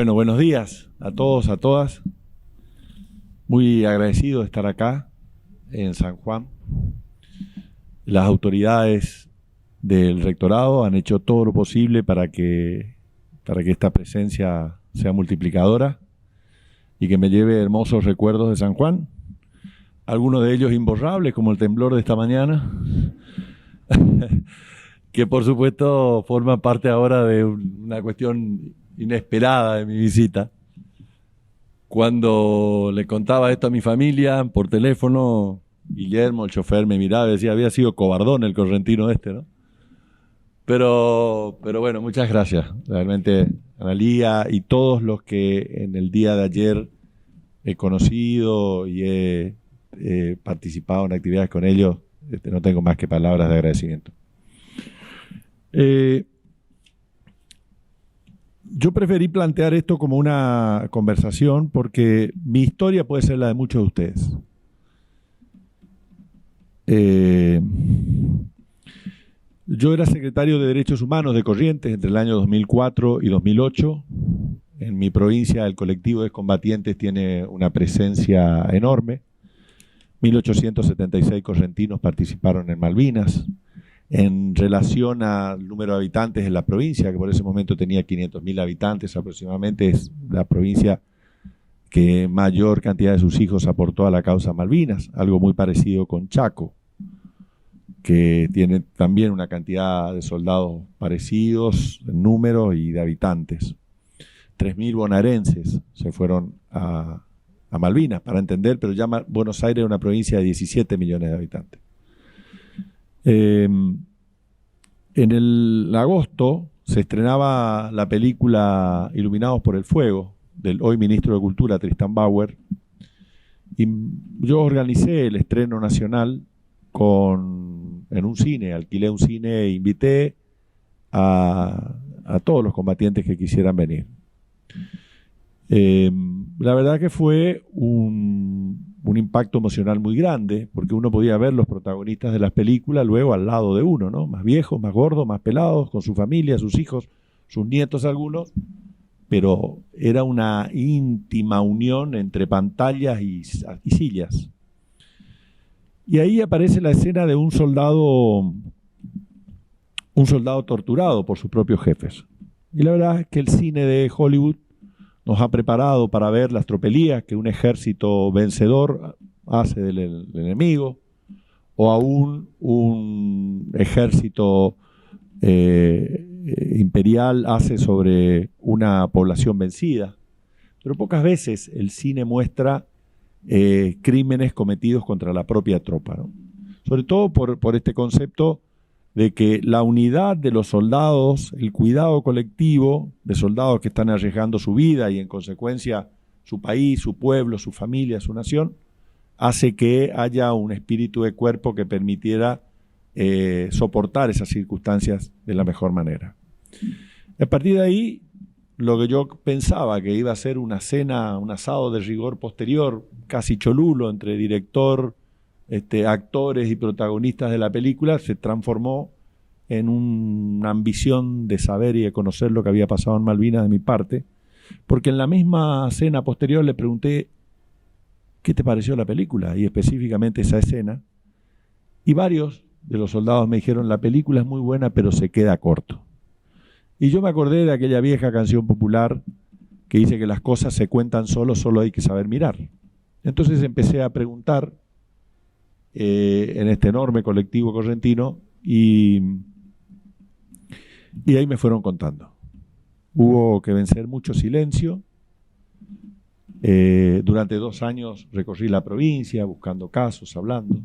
Bueno, buenos días a todos, a todas. Muy agradecido de estar acá en San Juan. Las autoridades del rectorado han hecho todo lo posible para que esta presencia sea multiplicadora y que me lleve hermosos recuerdos de San Juan. Algunos de ellos imborrables, como el temblor de esta mañana, que por supuesto forman parte ahora de una cuestión inesperada de mi visita. Cuando le contaba esto a mi familia por teléfono, Guillermo, el chofer, me miraba y decía, había sido cobardón el correntino este, ¿no? Pero bueno, muchas gracias. Realmente, Analía y todos los que en el día de ayer he conocido y he participado en actividades con ellos, no tengo más que palabras de agradecimiento. Yo preferí plantear esto como una conversación porque mi historia puede ser la de muchos de ustedes. Yo era secretario de Derechos Humanos de Corrientes entre el año 2004 y 2008. En mi provincia el colectivo de excombatientes tiene una presencia enorme. 1876 correntinos participaron en Malvinas. En relación al número de habitantes en la provincia, que por ese momento tenía 500.000 habitantes aproximadamente, es la provincia que mayor cantidad de sus hijos aportó a la causa Malvinas, algo muy parecido con Chaco, que tiene también una cantidad de soldados parecidos en número y de habitantes. 3.000 bonaerenses se fueron a Malvinas, para entender, pero ya Buenos Aires es una provincia de 17 millones de habitantes. En el agosto se estrenaba la película Iluminados por el Fuego, del hoy ministro de Cultura, Tristan Bauer, y yo organicé el estreno nacional en un cine, alquilé un cine e invité a todos los combatientes que quisieran venir. La verdad que fue un impacto emocional muy grande, porque uno podía ver los protagonistas de las películas luego al lado de uno, ¿no? Más viejos, más gordos, más pelados, con su familia, sus hijos, sus nietos algunos, pero era una íntima unión entre pantallas y sillas. Y ahí aparece la escena de un soldado torturado por sus propios jefes. Y la verdad es que el cine de Hollywood nos ha preparado para ver las tropelías que un ejército vencedor hace del enemigo, o aún un ejército imperial hace sobre una población vencida. Pero pocas veces el cine muestra crímenes cometidos contra la propia tropa, ¿no? Sobre todo por este concepto de que la unidad de los soldados, el cuidado colectivo de soldados que están arriesgando su vida y en consecuencia su país, su pueblo, su familia, su nación, hace que haya un espíritu de cuerpo que permitiera soportar esas circunstancias de la mejor manera. A partir de ahí, lo que yo pensaba que iba a ser una cena, un asado de rigor posterior, casi cholulo entre director, actores y protagonistas de la película, se transformó en una ambición de saber y de conocer lo que había pasado en Malvinas de mi parte, porque en la misma cena posterior le pregunté ¿qué te pareció la película? Y específicamente esa escena, y varios de los soldados me dijeron la película es muy buena pero se queda corto. Y yo me acordé de aquella vieja canción popular que dice que las cosas se cuentan solo hay que saber mirar. Entonces empecé a preguntar en este enorme colectivo correntino y ahí me fueron contando. Hubo que vencer mucho silencio. Durante 2 años recorrí la provincia buscando casos, hablando.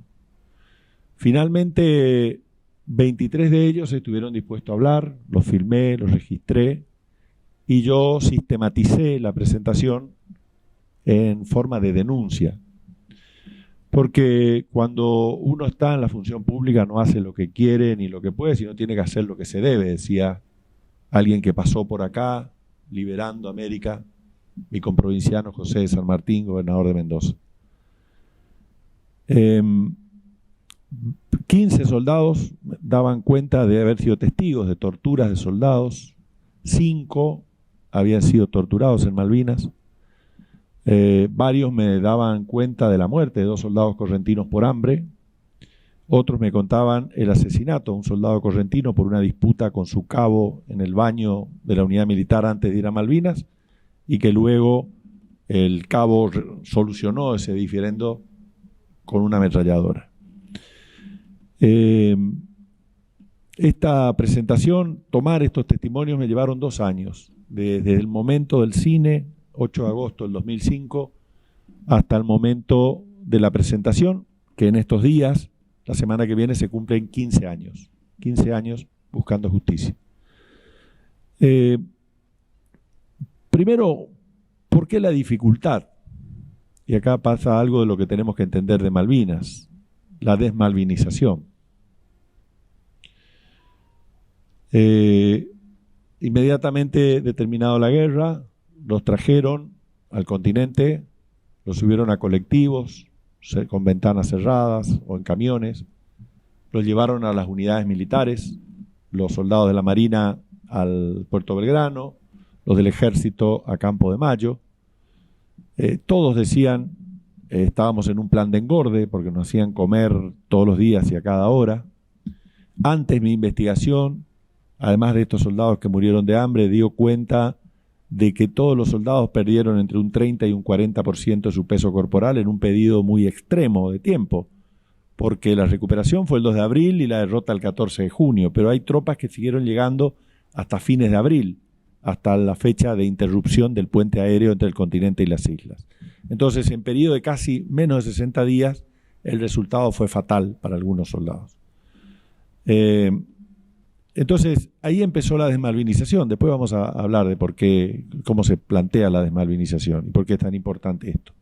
Finalmente 23 de ellos estuvieron dispuestos a hablar, los filmé, los registré y yo sistematicé la presentación en forma de denuncia. Porque cuando uno está en la función pública no hace lo que quiere ni lo que puede, sino tiene que hacer lo que se debe, decía alguien que pasó por acá, liberando América, mi comprovinciano José de San Martín, gobernador de Mendoza. 15 soldados daban cuenta de haber sido testigos de torturas de soldados, 5 habían sido torturados en Malvinas. Varios me daban cuenta de la muerte de 2 soldados correntinos por hambre. Otros me contaban el asesinato de un soldado correntino por una disputa con su cabo en el baño de la unidad militar antes de ir a Malvinas, y que luego el cabo solucionó ese diferendo con una ametralladora. Esta presentación, tomar estos testimonios, me llevaron 2 años, desde el momento del cine, 8 de agosto del 2005, hasta el momento de la presentación, que en estos días, la semana que viene, se cumplen 15 años. 15 años buscando justicia. Primero, ¿por qué la dificultad? Y acá pasa algo de lo que tenemos que entender de Malvinas, la desmalvinización. Inmediatamente determinado la guerra, los trajeron al continente, los subieron a colectivos con ventanas cerradas o en camiones, los llevaron a las unidades militares, los soldados de la Marina al Puerto Belgrano, los del Ejército a Campo de Mayo. Todos decían, estábamos en un plan de engorde porque nos hacían comer todos los días y a cada hora. Antes mi investigación, además de estos soldados que murieron de hambre, dio cuenta de que todos los soldados perdieron entre un 30 y un 40% de su peso corporal en un periodo muy extremo de tiempo, porque la recuperación fue el 2 de abril y la derrota el 14 de junio, pero hay tropas que siguieron llegando hasta fines de abril, hasta la fecha de interrupción del puente aéreo entre el continente y las islas. Entonces, en periodo de casi menos de 60 días, el resultado fue fatal para algunos soldados. Entonces, ahí empezó la desmalvinización. Después vamos a hablar de cómo se plantea la desmalvinización y por qué es tan importante esto.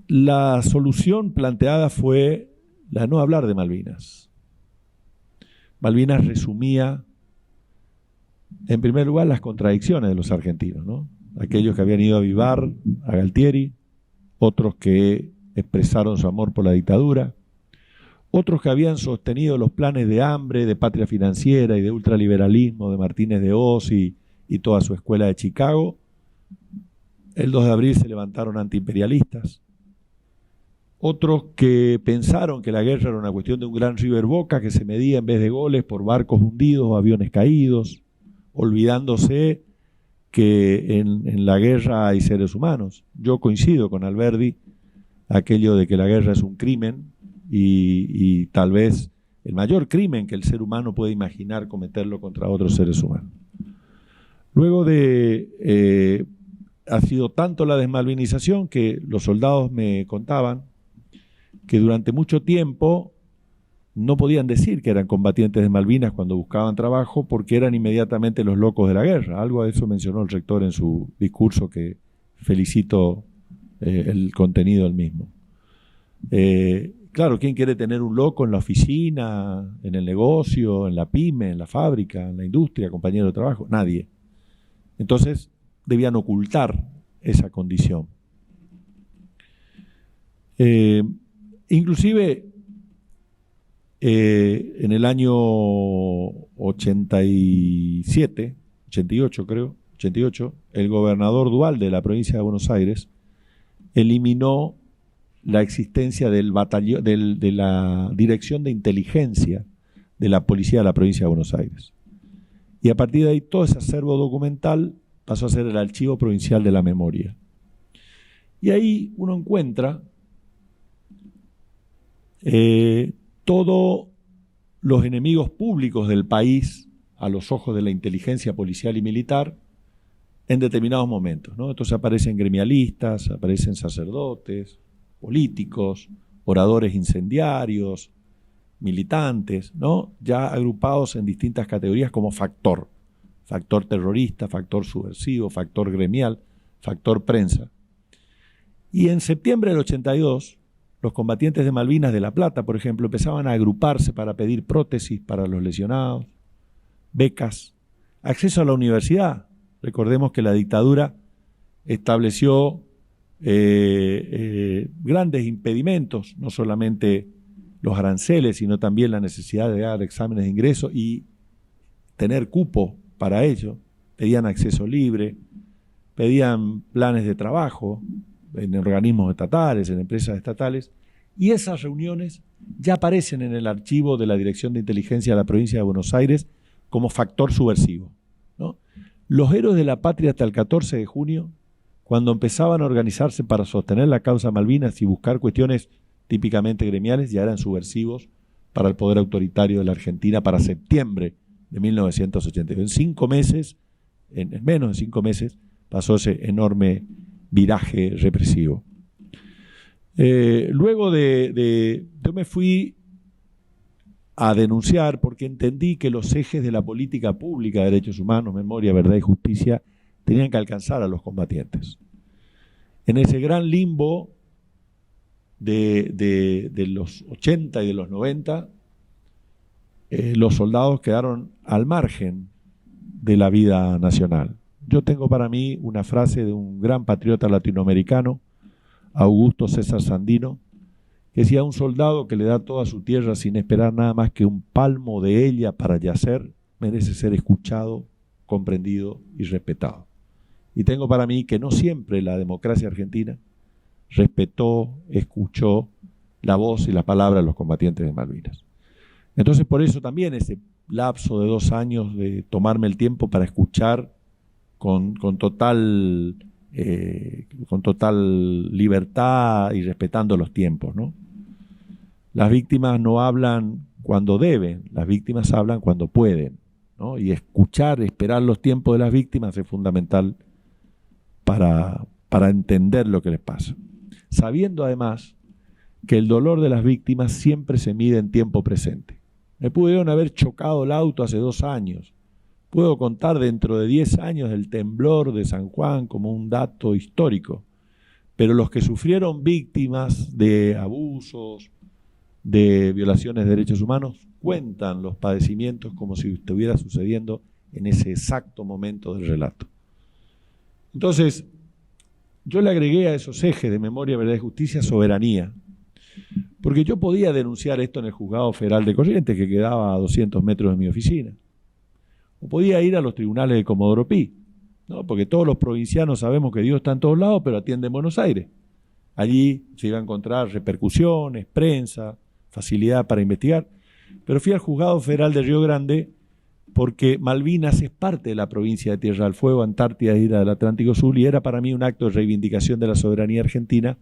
La solución planteada fue la de no hablar de Malvinas. Malvinas resumía, en primer lugar, las contradicciones de los argentinos, ¿no? Aquellos que habían ido a avivar a Galtieri, otros que expresaron su amor por la dictadura, otros que habían sostenido los planes de hambre, de patria financiera y de ultraliberalismo de Martínez de Oz y toda su escuela de Chicago. El 2 de abril se levantaron antiimperialistas. Otros que pensaron que la guerra era una cuestión de un gran River Boca que se medía en vez de goles por barcos hundidos o aviones caídos, olvidándose que en la guerra hay seres humanos. Yo coincido con Alberdi, aquello de que la guerra es un crimen y tal vez el mayor crimen que el ser humano puede imaginar cometerlo contra otros seres humanos. Luego ha sido tanto la desmalvinización que los soldados me contaban que durante mucho tiempo no podían decir que eran combatientes de Malvinas cuando buscaban trabajo porque eran inmediatamente los locos de la guerra. Algo de eso mencionó el rector en su discurso, que felicito el contenido del mismo. Claro, ¿quién quiere tener un loco en la oficina, en el negocio, en la pyme, en la fábrica, en la industria, compañero de trabajo? Nadie. Entonces debían ocultar esa condición. Inclusive en el año 88, el gobernador Duhalde de la provincia de Buenos Aires eliminó la existencia de la Dirección de Inteligencia de la Policía de la provincia de Buenos Aires. Y a partir de ahí todo ese acervo documental pasó a ser el Archivo Provincial de la Memoria. Y ahí uno encuentra todos los enemigos públicos del país a los ojos de la inteligencia policial y militar en determinados momentos, ¿no? Entonces aparecen gremialistas, aparecen sacerdotes, políticos, oradores incendiarios, militantes, ¿no? Ya agrupados en distintas categorías como factor terrorista, factor subversivo, factor gremial, factor prensa. Y en septiembre del 82, los combatientes de Malvinas de La Plata, por ejemplo, empezaban a agruparse para pedir prótesis para los lesionados, becas, acceso a la universidad. Recordemos que la dictadura estableció grandes impedimentos, no solamente los aranceles, sino también la necesidad de dar exámenes de ingreso y tener cupo para ello. Pedían acceso libre, pedían planes de trabajo en organismos estatales, en empresas estatales, y esas reuniones ya aparecen en el archivo de la Dirección de Inteligencia de la Provincia de Buenos Aires como factor subversivo, ¿no? Los héroes de la patria hasta el 14 de junio, cuando empezaban a organizarse para sostener la causa Malvinas y buscar cuestiones típicamente gremiales, ya eran subversivos para el poder autoritario de la Argentina para septiembre de 1982. En 5 meses, en menos de 5 meses, pasó ese enorme viraje represivo. Luego yo me fui a denunciar porque entendí que los ejes de la política pública de derechos humanos, memoria, verdad y justicia tenían que alcanzar a los combatientes. En ese gran limbo de los 80 y de los 90, los soldados quedaron al margen de la vida nacional. Yo tengo para mí una frase de un gran patriota latinoamericano, Augusto César Sandino, que decía: un soldado que le da toda su tierra sin esperar nada más que un palmo de ella para yacer, merece ser escuchado, comprendido y respetado. Y tengo para mí que no siempre la democracia argentina respetó, escuchó la voz y la palabra de los combatientes de Malvinas. Entonces, por eso también ese lapso de 2 años de tomarme el tiempo para escuchar con total libertad y respetando los tiempos, ¿no? Las víctimas no hablan cuando deben, las víctimas hablan cuando pueden, ¿no? Y escuchar, esperar los tiempos de las víctimas es fundamental para entender lo que les pasa. Sabiendo además que el dolor de las víctimas siempre se mide en tiempo presente. Me pudieron haber chocado el auto hace 2 años. Puedo contar dentro de 10 años el temblor de San Juan como un dato histórico. Pero los que sufrieron víctimas de abusos, de violaciones de derechos humanos, cuentan los padecimientos como si estuviera sucediendo en ese exacto momento del relato. Entonces, yo le agregué a esos ejes de memoria, verdad y justicia, soberanía. Porque yo podía denunciar esto en el Juzgado Federal de Corrientes, que quedaba a 200 metros de mi oficina. O podía ir a los tribunales de Comodoro Pi, ¿no? Porque todos los provincianos sabemos que Dios está en todos lados, pero atiende en Buenos Aires. Allí se iba a encontrar repercusiones, prensa, facilidad para investigar. Pero fui al Juzgado Federal de Río Grande porque Malvinas es parte de la provincia de Tierra del Fuego, Antártida e Isla del Atlántico Sur, y era para mí un acto de reivindicación de la soberanía argentina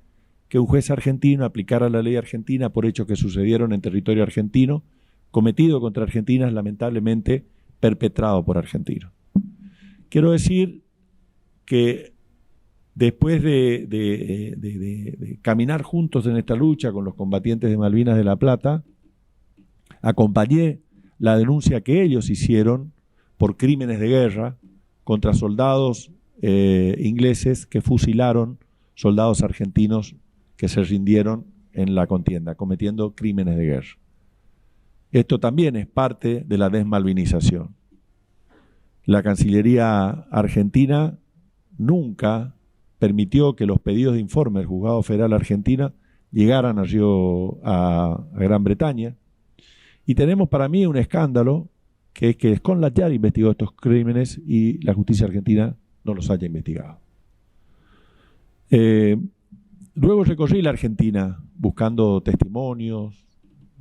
que un juez argentino aplicara la ley argentina por hechos que sucedieron en territorio argentino, cometido contra argentinas, lamentablemente perpetrado por argentinos. Quiero decir que después de caminar juntos en esta lucha con los combatientes de Malvinas de La Plata, acompañé la denuncia que ellos hicieron por crímenes de guerra contra soldados ingleses que fusilaron soldados argentinos que se rindieron en la contienda, cometiendo crímenes de guerra. Esto también es parte de la desmalvinización. La Cancillería argentina nunca permitió que los pedidos de informe del Juzgado Federal Argentina llegaran a Gran Bretaña. Y tenemos para mí un escándalo, que es que Scotland Yard investigó estos crímenes y la justicia argentina no los haya investigado. Luego recorrí la Argentina buscando testimonios,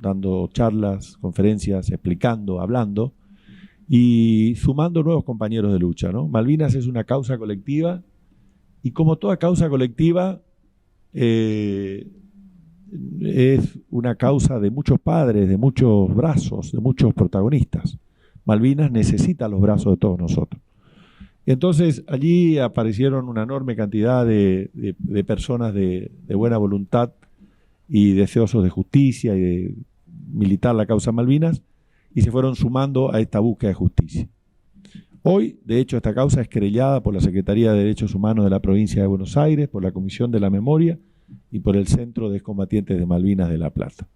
dando charlas, conferencias, explicando, hablando y sumando nuevos compañeros de lucha, ¿no? Malvinas es una causa colectiva y como toda causa colectiva es una causa de muchos padres, de muchos brazos, de muchos protagonistas. Malvinas necesita los brazos de todos nosotros. Entonces allí aparecieron una enorme cantidad de personas de buena voluntad y deseosos de justicia y de militar la causa Malvinas y se fueron sumando a esta búsqueda de justicia. Hoy, de hecho, esta causa es querellada por la Secretaría de Derechos Humanos de la Provincia de Buenos Aires, por la Comisión de la Memoria y por el Centro de Excombatientes de Malvinas de La Plata.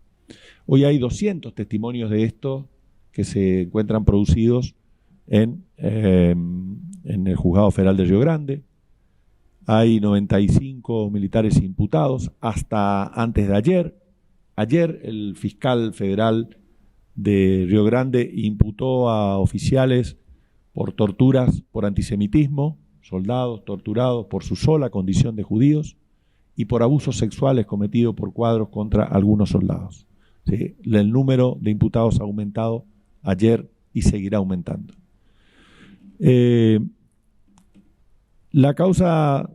Hoy hay 200 testimonios de esto que se encuentran producidos en el Juzgado Federal de Río Grande. Hay 95 militares imputados hasta antes de ayer. Ayer el fiscal federal de Río Grande imputó a oficiales por torturas por antisemitismo, soldados torturados por su sola condición de judíos, y por abusos sexuales cometidos por cuadros contra algunos soldados. ¿Sí? El número de imputados ha aumentado ayer y seguirá aumentando. La causa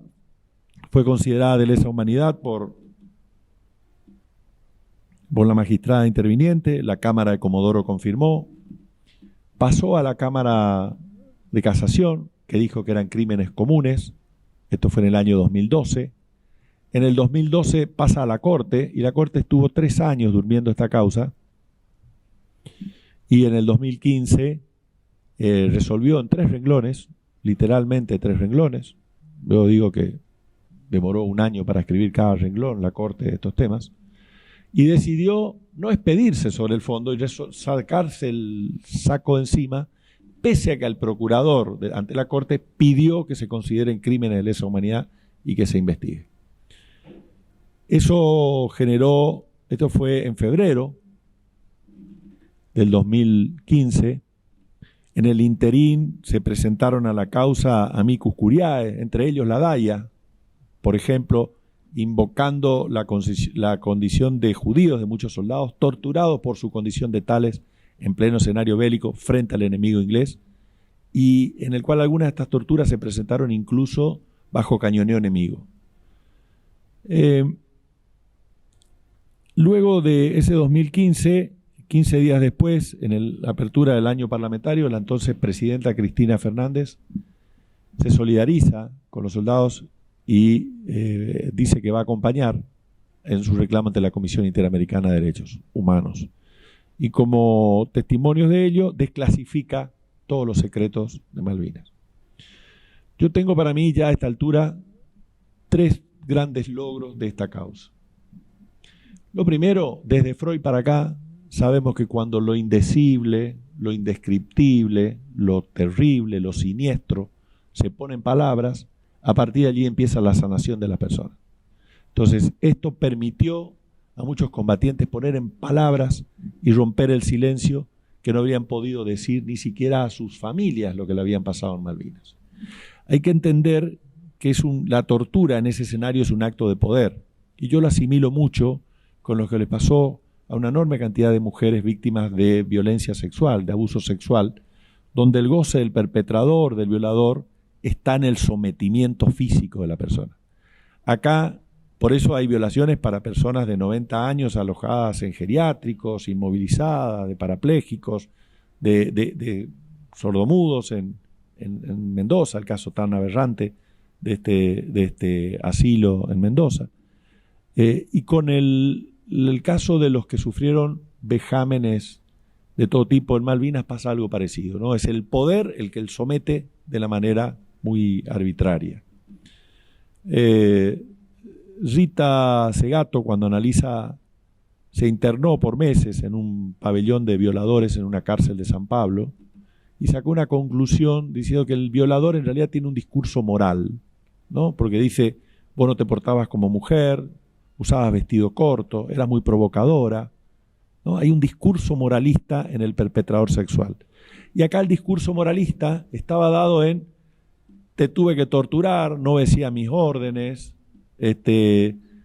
fue considerada de lesa humanidad por la magistrada interviniente, la Cámara de Comodoro confirmó, pasó a la Cámara de Casación, que dijo que eran crímenes comunes, esto fue en el año 2012. En el 2012 pasa a la Corte, y la Corte estuvo 3 años durmiendo esta causa, y en el 2015 resolvió en 3 renglones, literalmente 3 renglones. Yo digo que demoró 1 año para escribir cada renglón la Corte de estos temas, y decidió no expedirse sobre el fondo y sacarse el saco de encima, pese a que el procurador ante la Corte pidió que se consideren crímenes de lesa humanidad y que se investigue. Eso generó, esto fue en febrero del 2015, en el interín se presentaron a la causa amicus curiae, entre ellos la DAIA, por ejemplo, invocando la condición de judíos de muchos soldados, torturados por su condición de tales en pleno escenario bélico frente al enemigo inglés, y en el cual algunas de estas torturas se presentaron incluso bajo cañoneo enemigo. Luego de ese 2015, 15 días después, en la apertura del año parlamentario, la entonces presidenta Cristina Fernández se solidariza con los soldados y dice que va a acompañar en su reclamo ante la Comisión Interamericana de Derechos Humanos. Y como testimonios de ello, desclasifica todos los secretos de Malvinas. Yo tengo para mí ya a esta altura 3 grandes logros de esta causa. Lo primero, desde Freud para acá, sabemos que cuando lo indecible, lo indescriptible, lo terrible, lo siniestro, se pone en palabras, a partir de allí empieza la sanación de las personas. Entonces, esto permitió a muchos combatientes poner en palabras y romper el silencio que no habrían podido decir ni siquiera a sus familias lo que le habían pasado en Malvinas. Hay que entender que la tortura en ese escenario es un acto de poder, y yo lo asimilo mucho con lo que le pasó a una enorme cantidad de mujeres víctimas de violencia sexual, de abuso sexual, donde el goce del perpetrador, del violador, está en el sometimiento físico de la persona. Acá, por eso hay violaciones para personas de 90 años alojadas en geriátricos, inmovilizadas, de parapléjicos, de sordomudos en Mendoza, el caso tan aberrante de este asilo en Mendoza. Y con el caso de los que sufrieron vejámenes de todo tipo en Malvinas pasa algo parecido, ¿no? Es el poder el que somete de la manera muy arbitraria. Rita Segato, cuando analiza, se internó por meses en un pabellón de violadores en una cárcel de San Pablo y sacó una conclusión diciendo que el violador en realidad tiene un discurso moral, ¿no? Porque dice, vos no te portabas como mujer, usabas vestido corto, eras muy provocadora, ¿no? Hay un discurso moralista en el perpetrador sexual. Y acá el discurso moralista estaba dado en: te tuve que torturar, no obedecía mis órdenes,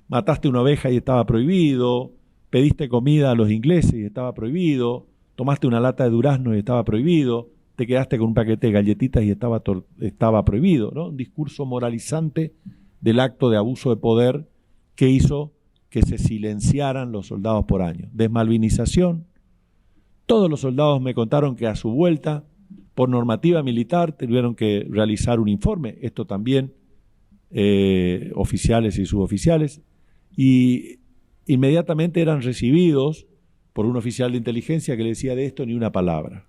mataste una oveja y estaba prohibido, pediste comida a los ingleses y estaba prohibido, tomaste una lata de durazno y estaba prohibido, te quedaste con un paquete de galletitas y estaba prohibido, ¿no? Un discurso moralizante del acto de abuso de poder que hizo que se silenciaran los soldados por años. Desmalvinización. Todos los soldados me contaron que a su vuelta, por normativa militar, tuvieron que realizar un informe. Esto también, oficiales y suboficiales. Y inmediatamente eran recibidos por un oficial de inteligencia que le decía: de esto ni una palabra,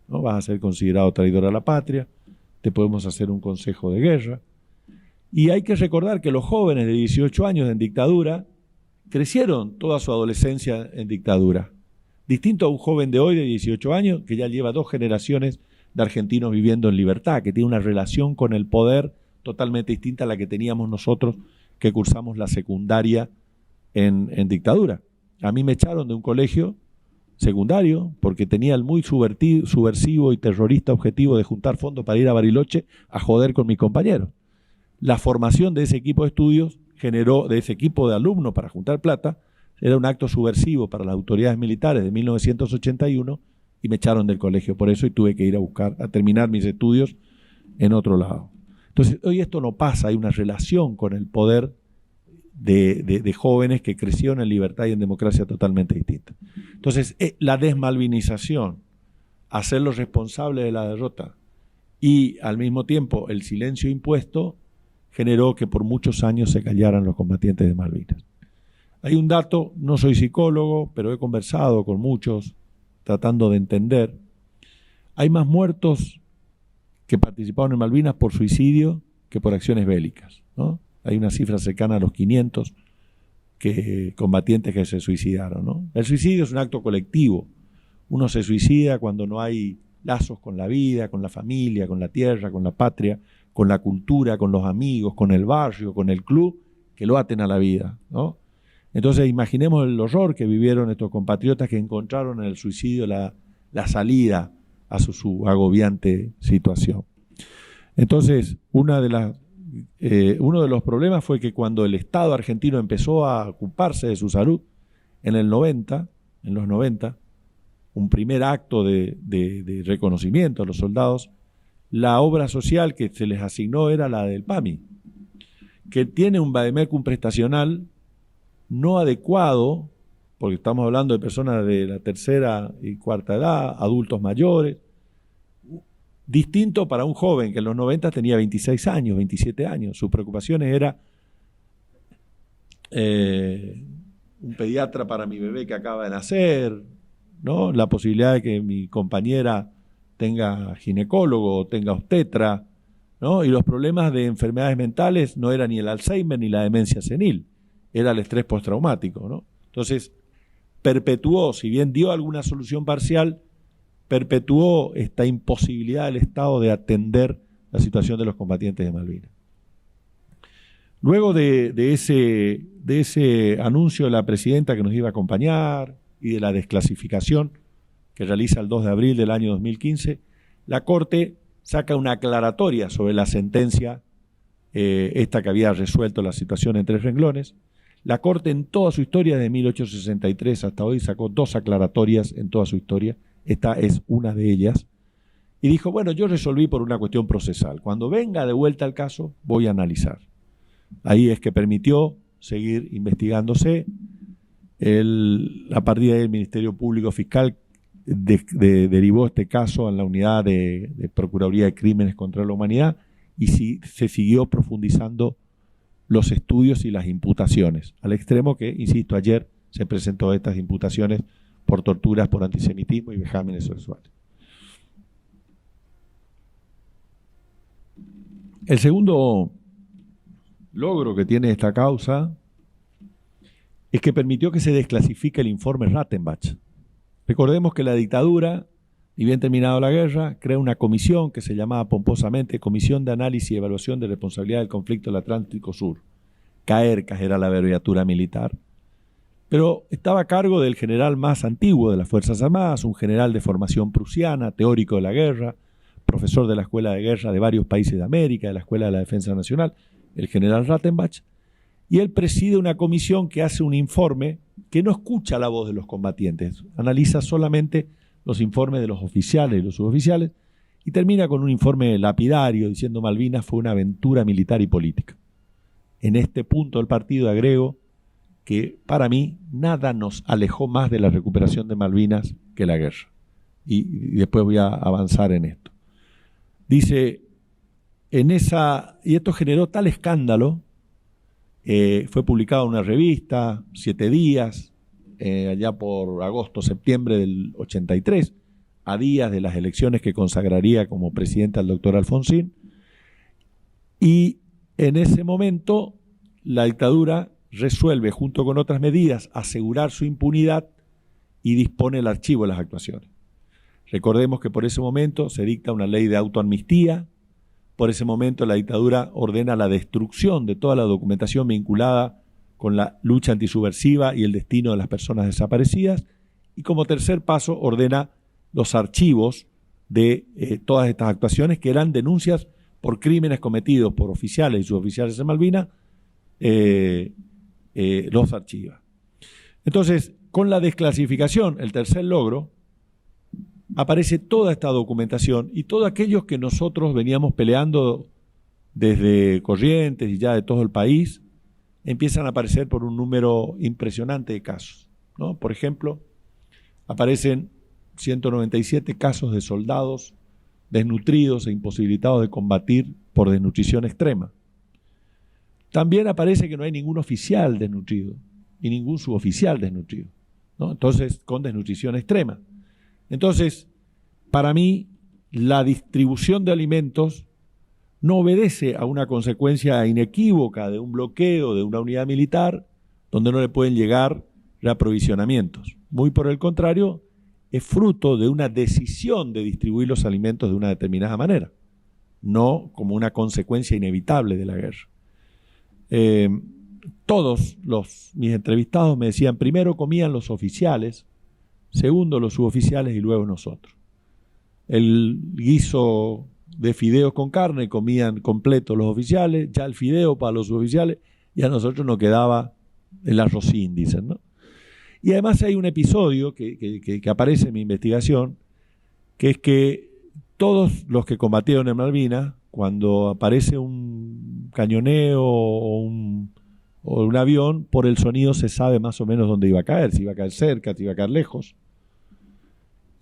¿no? Vas a ser considerado traidor a la patria, te podemos hacer un consejo de guerra. Y hay que recordar que los jóvenes de 18 años en dictadura crecieron toda su adolescencia en dictadura. Distinto a un joven de hoy de 18 años que ya lleva 2 generaciones de argentinos viviendo en libertad, que tiene una relación con el poder totalmente distinta a la que teníamos nosotros que cursamos la secundaria en dictadura. A mí me echaron de un colegio secundario porque tenía el muy subversivo y terrorista objetivo de juntar fondos para ir a Bariloche a joder con mis compañeros. La formación de ese equipo de estudios generó, de ese equipo de alumnos para juntar plata, era un acto subversivo para las autoridades militares de 1981 y me echaron del colegio por eso y tuve que ir a terminar mis estudios en otro lado. Entonces, hoy esto no pasa, hay una relación con el poder de jóvenes que crecieron en libertad y en democracia totalmente distinta. Entonces, la desmalvinización, hacerlos responsables de la derrota y al mismo tiempo el silencio impuesto generó que por muchos años se callaran los combatientes de Malvinas. Hay un dato, no soy psicólogo, pero he conversado con muchos tratando de entender. Hay más muertos que participaron en Malvinas por suicidio que por acciones bélicas, ¿no? Hay una cifra cercana a los 500 combatientes que se suicidaron, ¿no? El suicidio es un acto colectivo. Uno se suicida cuando no hay lazos con la vida, con la familia, con la tierra, con la patria, con la cultura, con los amigos, con el barrio, con el club, que lo aten a la vida, ¿no? Entonces imaginemos el horror que vivieron estos compatriotas que encontraron en el suicidio la salida a su agobiante situación. Entonces, uno de los problemas fue que cuando el Estado argentino empezó a ocuparse de su salud, en los 90, un primer acto de reconocimiento a los soldados, la obra social que se les asignó era la del PAMI, que tiene un vademecum prestacional no adecuado, porque estamos hablando de personas de la tercera y cuarta edad, adultos mayores, distinto para un joven que en los 90 tenía 26 años, 27 años. Sus preocupaciones era un pediatra para mi bebé que acaba de nacer, ¿no? La posibilidad de que mi compañera tenga ginecólogo o tenga obstetra, ¿no? Y los problemas de enfermedades mentales no era ni el Alzheimer ni la demencia senil, era el estrés postraumático, ¿no? Entonces, perpetuó, si bien dio alguna solución parcial, perpetuó esta imposibilidad del Estado de atender la situación de los combatientes de Malvinas. Luego de ese anuncio de la presidenta que nos iba a acompañar y de la desclasificación que realiza el 2 de abril del año 2015, la Corte saca una aclaratoria sobre la sentencia esta que había resuelto la situación en 3 renglones. La Corte en toda su historia, de 1863 hasta hoy, sacó 2 aclaratorias en toda su historia. Esta es una de ellas. Y dijo, bueno, yo resolví por una cuestión procesal. Cuando venga de vuelta el caso, voy a analizar. Ahí es que permitió seguir investigándose. A partir de ahí el Ministerio Público Fiscal derivó este caso en la unidad de Procuraduría de Crímenes contra la Humanidad y se siguió profundizando los estudios y las imputaciones, al extremo que, insisto, ayer se presentó estas imputaciones por torturas, por antisemitismo y vejámenes sexuales. El segundo logro que tiene esta causa es que permitió que se desclasifique el informe Rattenbach. Recordemos que la dictadura, y bien terminada la guerra, crea una comisión que se llamaba pomposamente Comisión de Análisis y Evaluación de Responsabilidad del Conflicto del Atlántico Sur. CAERCAS era la abreviatura militar. Pero estaba a cargo del general más antiguo de las Fuerzas Armadas, un general de formación prusiana, teórico de la guerra, profesor de la Escuela de Guerra de varios países de América, de la Escuela de la Defensa Nacional, el general Rattenbach, y él preside una comisión que hace un informe que no escucha la voz de los combatientes, analiza solamente los informes de los oficiales y los suboficiales, y termina con un informe lapidario diciendo Malvinas fue una aventura militar y política. En este punto del partido agrego que para mí nada nos alejó más de la recuperación de Malvinas que la guerra. Y después voy a avanzar en esto. Dice, y esto generó tal escándalo, fue publicado en una revista, 7 días, allá por agosto, septiembre del 83, a días de las elecciones que consagraría como presidente al doctor Alfonsín. Y en ese momento la dictadura resuelve, junto con otras medidas, asegurar su impunidad y dispone el archivo de las actuaciones. Recordemos que por ese momento se dicta una ley de autoamnistía, por ese momento la dictadura ordena la destrucción de toda la documentación vinculada con la lucha antisubversiva y el destino de las personas desaparecidas. Y como tercer paso ordena los archivos de todas estas actuaciones, que eran denuncias por crímenes cometidos por oficiales y suboficiales en Malvinas, los archiva. Entonces, con la desclasificación, el tercer logro, aparece toda esta documentación y todos aquellos que nosotros veníamos peleando desde Corrientes y ya de todo el país, empiezan a aparecer por un número impresionante de casos, ¿no? Por ejemplo, aparecen 197 casos de soldados desnutridos e imposibilitados de combatir por desnutrición extrema. También aparece que no hay ningún oficial desnutrido y ningún suboficial desnutrido, ¿no? Entonces, con desnutrición extrema. Entonces, para mí, la distribución de alimentos no obedece a una consecuencia inequívoca de un bloqueo de una unidad militar donde no le pueden llegar reaprovisionamientos. Muy por el contrario, es fruto de una decisión de distribuir los alimentos de una determinada manera, no como una consecuencia inevitable de la guerra. Todos mis entrevistados me decían, primero comían los oficiales, segundo los suboficiales y luego nosotros. El guiso de fideos con carne comían completo los oficiales, ya el fideo para los suboficiales, y a nosotros nos quedaba el arrocín, dicen, ¿no? Y además hay un episodio que aparece en mi investigación, que es que todos los que combatieron en Malvinas, cuando aparece un cañoneo o un avión, por el sonido se sabe más o menos dónde iba a caer, si iba a caer cerca, si iba a caer lejos.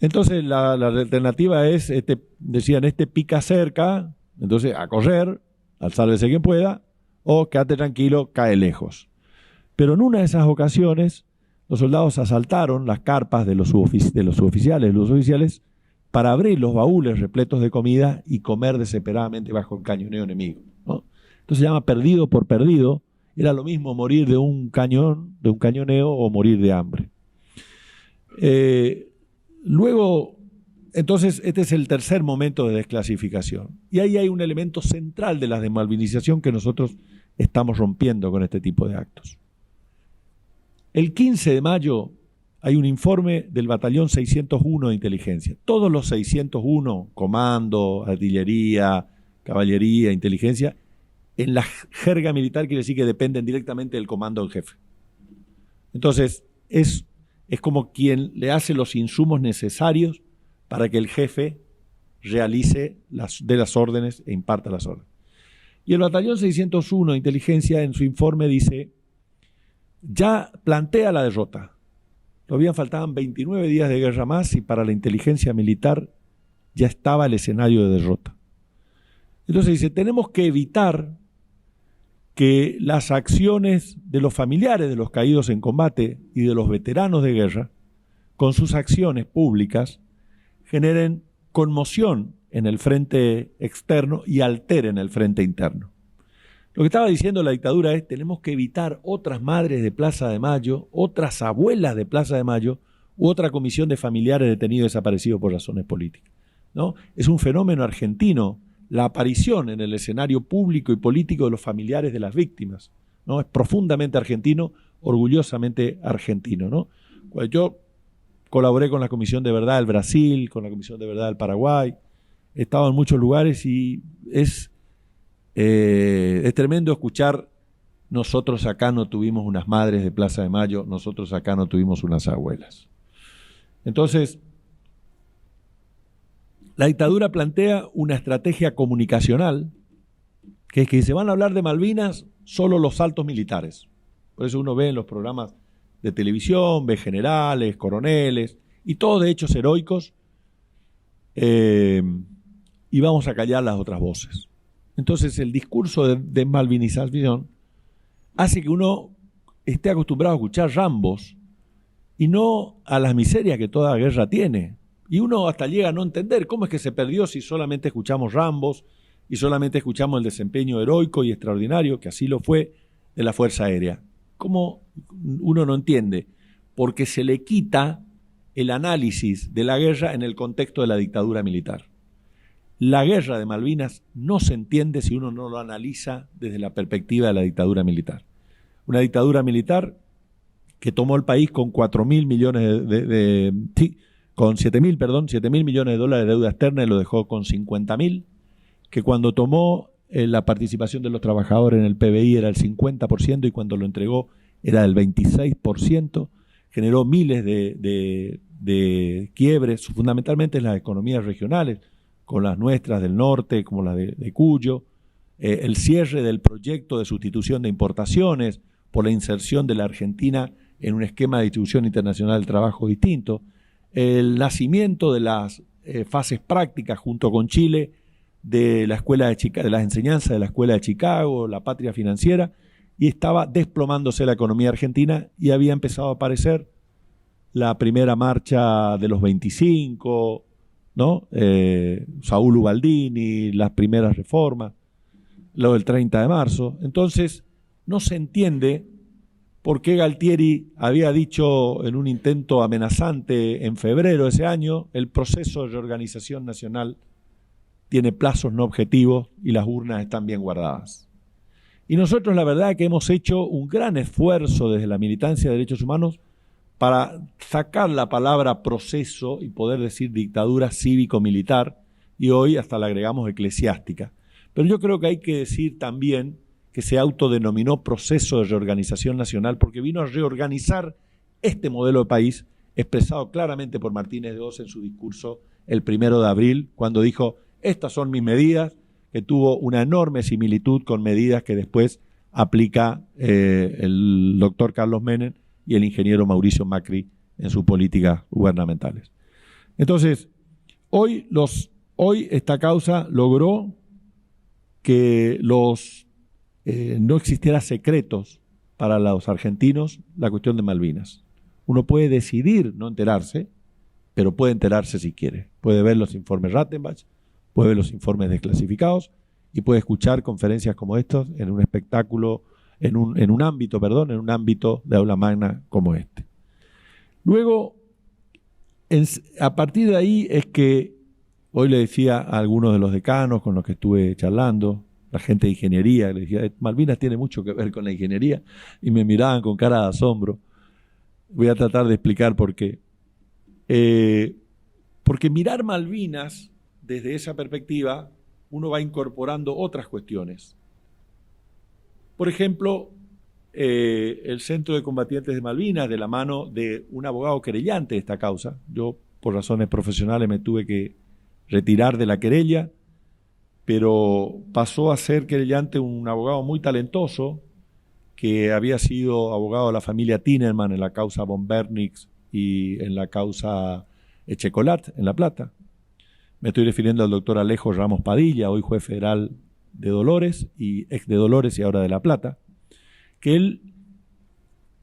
Entonces la alternativa es, decían, pica cerca, entonces a correr, al sálvese quien pueda, o quédate tranquilo, cae lejos. Pero en una de esas ocasiones, los soldados asaltaron las carpas de los suboficiales, los oficiales, para abrir los baúles repletos de comida y comer desesperadamente bajo el cañoneo enemigo, ¿no? Entonces se llama perdido por perdido. Era lo mismo morir de un cañoneo o morir de hambre. Luego, entonces, este es el tercer momento de desclasificación. Y ahí hay un elemento central de la desmalvinización que nosotros estamos rompiendo con este tipo de actos. El 15 de mayo hay un informe del batallón 601 de inteligencia. Todos los 601, comando, artillería, caballería, inteligencia, en la jerga militar quiere decir que dependen directamente del comando del jefe. Entonces, es como quien le hace los insumos necesarios para que el jefe realice dé las órdenes e imparta las órdenes. Y el batallón 601 de inteligencia en su informe dice, ya plantea la derrota. Todavía faltaban 29 días de guerra más y para la inteligencia militar ya estaba el escenario de derrota. Entonces dice, tenemos que evitar que las acciones de los familiares de los caídos en combate y de los veteranos de guerra, con sus acciones públicas, generen conmoción en el frente externo y alteren el frente interno. Lo que estaba diciendo la dictadura es, tenemos que evitar otras madres de Plaza de Mayo, otras abuelas de Plaza de Mayo, u otra comisión de familiares detenidos desaparecidos por razones políticas, ¿no? Es un fenómeno argentino, la aparición en el escenario público y político de los familiares de las víctimas, ¿no? Es profundamente argentino, orgullosamente argentino, ¿no? Yo colaboré con la Comisión de Verdad del Brasil, con la Comisión de Verdad del Paraguay, he estado en muchos lugares y es tremendo escuchar, nosotros acá no tuvimos unas madres de Plaza de Mayo, nosotros acá no tuvimos unas abuelas. Entonces, la dictadura plantea una estrategia comunicacional, que es que se van a hablar de Malvinas solo los altos militares. Por eso uno ve en los programas de televisión, ve generales, coroneles, y todo de hechos heroicos, y vamos a callar las otras voces. Entonces el discurso de desmalvinización hace que uno esté acostumbrado a escuchar rambos y no a las miserias que toda guerra tiene. Y uno hasta llega a no entender cómo es que se perdió si solamente escuchamos rambos y solamente escuchamos el desempeño heroico y extraordinario, que así lo fue, de la Fuerza Aérea. ¿Cómo uno no entiende? Porque se le quita el análisis de la guerra en el contexto de la dictadura militar. La guerra de Malvinas no se entiende si uno no lo analiza desde la perspectiva de la dictadura militar. una dictadura militar que tomó el país con 4.000 millones con 7.000 millones de dólares de deuda externa y lo dejó con 50.000, que cuando tomó la participación de los trabajadores en el PBI era el 50% y cuando lo entregó era del 26%, generó miles de quiebres, fundamentalmente en las economías regionales, con las nuestras del norte, como la de Cuyo, el cierre del proyecto de sustitución de importaciones por la inserción de la Argentina en un esquema de distribución internacional del trabajo distinto, el nacimiento de las fases prácticas junto con Chile de la escuela de Chicago, de las enseñanzas de la escuela de Chicago, la patria financiera, y estaba desplomándose la economía argentina y había empezado a aparecer la primera marcha de los 25, ¿no? Saúl Ubaldini, las primeras reformas, lo del 30 de marzo. Entonces, no se entiende por qué Galtieri había dicho en un intento amenazante en febrero de ese año, el proceso de reorganización nacional tiene plazos no objetivos y las urnas están bien guardadas. Y nosotros la verdad es que hemos hecho un gran esfuerzo desde la militancia de derechos humanos para sacar la palabra proceso y poder decir dictadura cívico-militar, y hoy hasta le agregamos eclesiástica. Pero yo creo que hay que decir también que se autodenominó proceso de reorganización nacional porque vino a reorganizar este modelo de país expresado claramente por Martínez de Oz en su discurso el 1 de abril, cuando dijo, estas son mis medidas, que tuvo una enorme similitud con medidas que después aplica el doctor Carlos Menem y el ingeniero Mauricio Macri en sus políticas gubernamentales. Entonces, hoy esta causa logró que no existiera secretos para los argentinos la cuestión de Malvinas. Uno puede decidir no enterarse, pero puede enterarse si quiere. Puede ver los informes Rattenbach, puede ver los informes desclasificados y puede escuchar conferencias como estas en un espectáculo, en un ámbito de aula magna como este. Luego, a partir de ahí es que hoy le decía a algunos de los decanos con los que estuve charlando, la gente de ingeniería, le decía, Malvinas tiene mucho que ver con la ingeniería, y me miraban con cara de asombro. Voy a tratar de explicar por qué. Porque mirar Malvinas desde esa perspectiva, uno va incorporando otras cuestiones. Por ejemplo, el Centro de Combatientes de Malvinas, de la mano de un abogado querellante de esta causa. Yo, por razones profesionales, me tuve que retirar de la querella, pero pasó a ser querellante un abogado muy talentoso, que había sido abogado de la familia Tinerman en la causa von Bernix y en la causa Echecolat, en La Plata. Me estoy refiriendo al doctor Alejo Ramos Padilla, hoy juez federal de Dolores, y ex de Dolores y ahora de La Plata, que él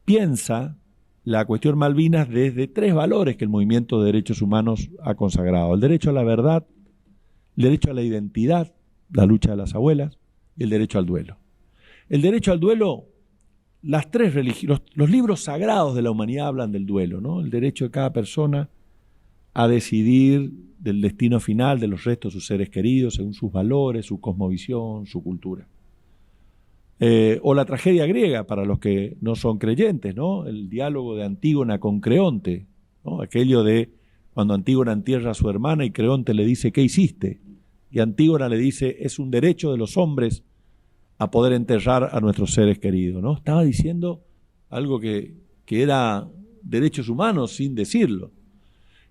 piensa la cuestión Malvinas desde 3 valores que el movimiento de derechos humanos ha consagrado: el derecho a la verdad, el derecho a la identidad, la lucha de las abuelas, y el derecho al duelo. El derecho al duelo, los libros sagrados de la humanidad hablan del duelo, ¿no? El derecho de cada persona a decidir del destino final de los restos de sus seres queridos según sus valores, su cosmovisión, su cultura. O la tragedia griega, para los que no son creyentes, ¿no? El diálogo de Antígona con Creonte, ¿no? Aquello de cuando Antígona entierra a su hermana y Creonte le dice, ¿qué hiciste? Y Antígona le dice, es un derecho de los hombres a poder enterrar a nuestros seres queridos, ¿no? Estaba diciendo algo que era derechos humanos sin decirlo.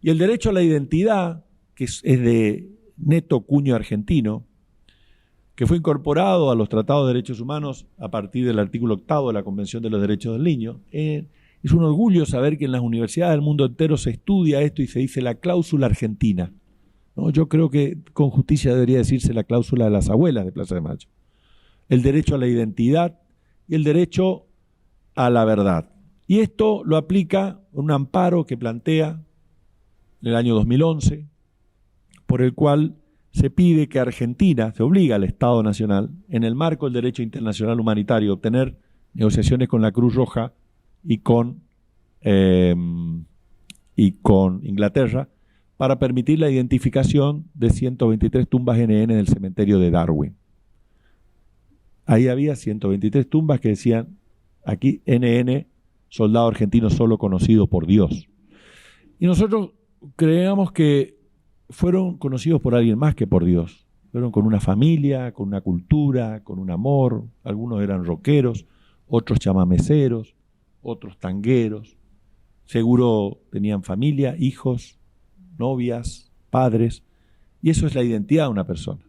Y el derecho a la identidad, que es de neto cuño argentino, que fue incorporado a los tratados de derechos humanos a partir del artículo 8 de la Convención de los Derechos del Niño. Es un orgullo saber que en las universidades del mundo entero se estudia esto y se dice la cláusula argentina, ¿no? Yo creo que con justicia debería decirse la cláusula de las abuelas de Plaza de Mayo. El derecho a la identidad y el derecho a la verdad. Y esto lo aplica un amparo que plantea en el año 2011, por el cual se pide que Argentina, se obliga al Estado Nacional, en el marco del derecho internacional humanitario, a obtener negociaciones con la Cruz Roja y con Inglaterra, para permitir la identificación de 123 tumbas NN en el cementerio de Darwin. Ahí había 123 tumbas que decían Aquí NN, soldado argentino solo conocido por Dios. Y nosotros creemos que fueron conocidos por alguien más que por Dios. Fueron con una familia, con una cultura, con un amor. Algunos eran rockeros, otros chamameceros, otros tangueros. Seguro tenían familia, hijos, novias, padres. Y eso es la identidad de una persona.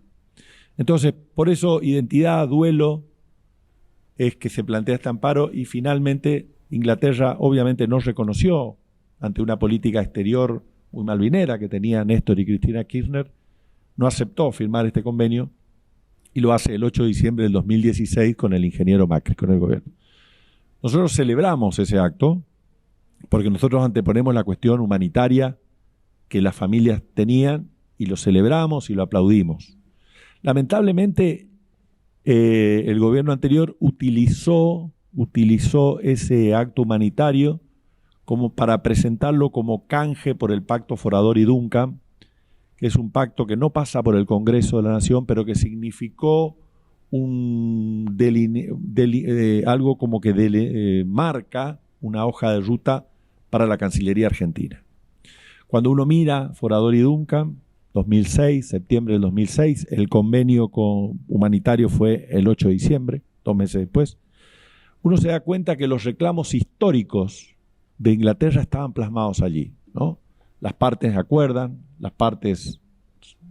Entonces, por eso identidad, duelo, es que se plantea este amparo y finalmente Inglaterra obviamente no reconoció ante una política exterior muy malvinera que tenía Néstor y Cristina Kirchner, no aceptó firmar este convenio y lo hace el 8 de diciembre del 2016 con el ingeniero Macri, con el gobierno. Nosotros celebramos ese acto porque nosotros anteponemos la cuestión humanitaria que las familias tenían y lo celebramos y lo aplaudimos. Lamentablemente, el gobierno anterior utilizó ese acto humanitario como para presentarlo como canje por el pacto Forador-Duncan, que es un pacto que no pasa por el Congreso de la Nación, pero que significó algo como que marca una hoja de ruta para la Cancillería Argentina. Cuando uno mira Forador-Duncan, 2006, septiembre del 2006, el convenio humanitario fue el 8 de diciembre, 2 meses después, uno se da cuenta que los reclamos históricos de Inglaterra estaban plasmados allí, ¿no? Las partes acuerdan, las partes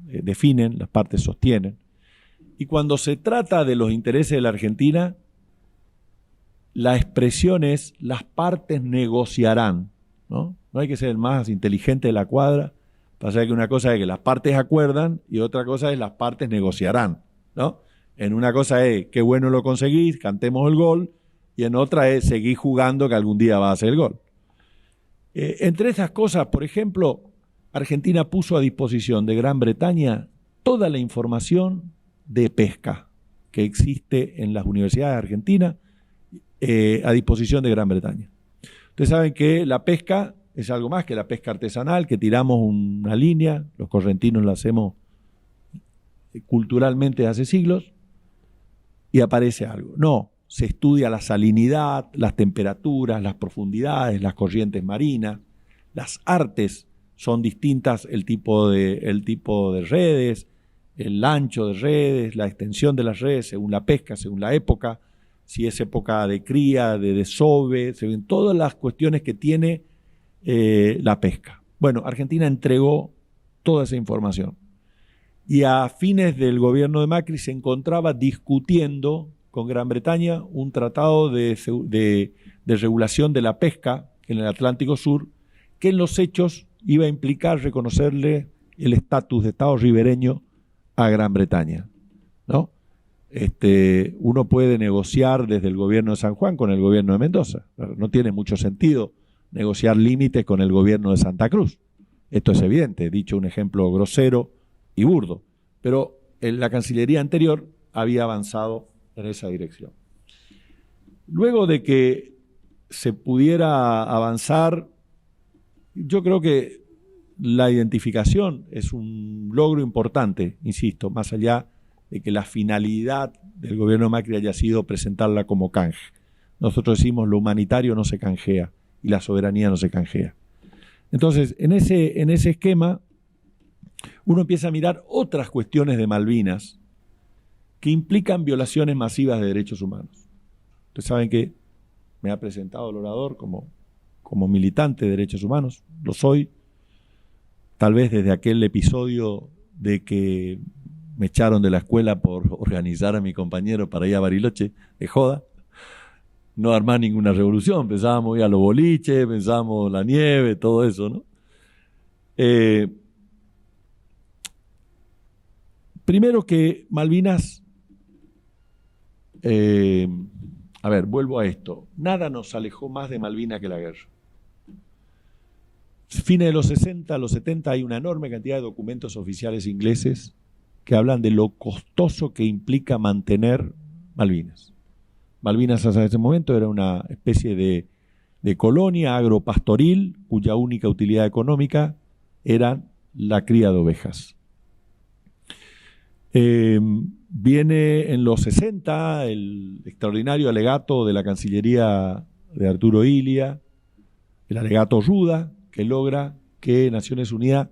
definen, las partes sostienen. Y cuando se trata de los intereses de la Argentina, la expresión es las partes negociarán, ¿no? No hay que ser el más inteligente de la cuadra. Pasa que una cosa es que las partes acuerdan y otra cosa es las partes negociarán, ¿no? En una cosa es qué bueno lo conseguís, cantemos el gol, y en otra es seguir jugando que algún día va a hacer el gol. Entre esas cosas, por ejemplo, Argentina puso a disposición de Gran Bretaña toda la información de pesca que existe en las universidades argentinas a disposición de Gran Bretaña. Ustedes saben que la pesca es algo más que la pesca artesanal, que tiramos una línea, los correntinos la hacemos culturalmente hace siglos, y aparece algo. No, se estudia la salinidad, las temperaturas, las profundidades, las corrientes marinas, las artes son distintas, el tipo de redes, el ancho de redes, la extensión de las redes según la pesca, según la época, si es época de cría, de desove, se ven todas las cuestiones que tiene la pesca. Bueno, Argentina entregó toda esa información y a fines del gobierno de Macri se encontraba discutiendo con Gran Bretaña un tratado de regulación de la pesca en el Atlántico Sur que en los hechos iba a implicar reconocerle el estatus de Estado ribereño a Gran Bretaña, ¿no? Uno puede negociar desde el gobierno de San Juan con el gobierno de Mendoza. No tiene mucho sentido negociar límites con el gobierno de Santa Cruz. Esto es evidente, dicho un ejemplo grosero y burdo. Pero la Cancillería anterior había avanzado en esa dirección. Luego de que se pudiera avanzar, yo creo que la identificación es un logro importante, insisto, más allá de que la finalidad del gobierno de Macri haya sido presentarla como canje. Nosotros decimos lo humanitario no se canjea y la soberanía no se canjea. Entonces, en ese esquema, uno empieza a mirar otras cuestiones de Malvinas que implican violaciones masivas de derechos humanos. Ustedes saben que me ha presentado el orador como militante de derechos humanos, lo soy, tal vez desde aquel episodio de que me echaron de la escuela por organizar a mi compañero para ir a Bariloche de joda, no armar ninguna revolución, pensábamos ir a los boliches, pensábamos la nieve, todo eso, ¿no? Primero que Malvinas, vuelvo a esto, nada nos alejó más de Malvinas que la guerra. Fines de los 60, los 70 hay una enorme cantidad de documentos oficiales ingleses que hablan de lo costoso que implica mantener Malvinas. Malvinas hasta ese momento era una especie de colonia agropastoril cuya única utilidad económica era la cría de ovejas. Viene en los 60 el extraordinario alegato de la Cancillería de Arturo Illia, el alegato Ruda, que logra que Naciones Unidas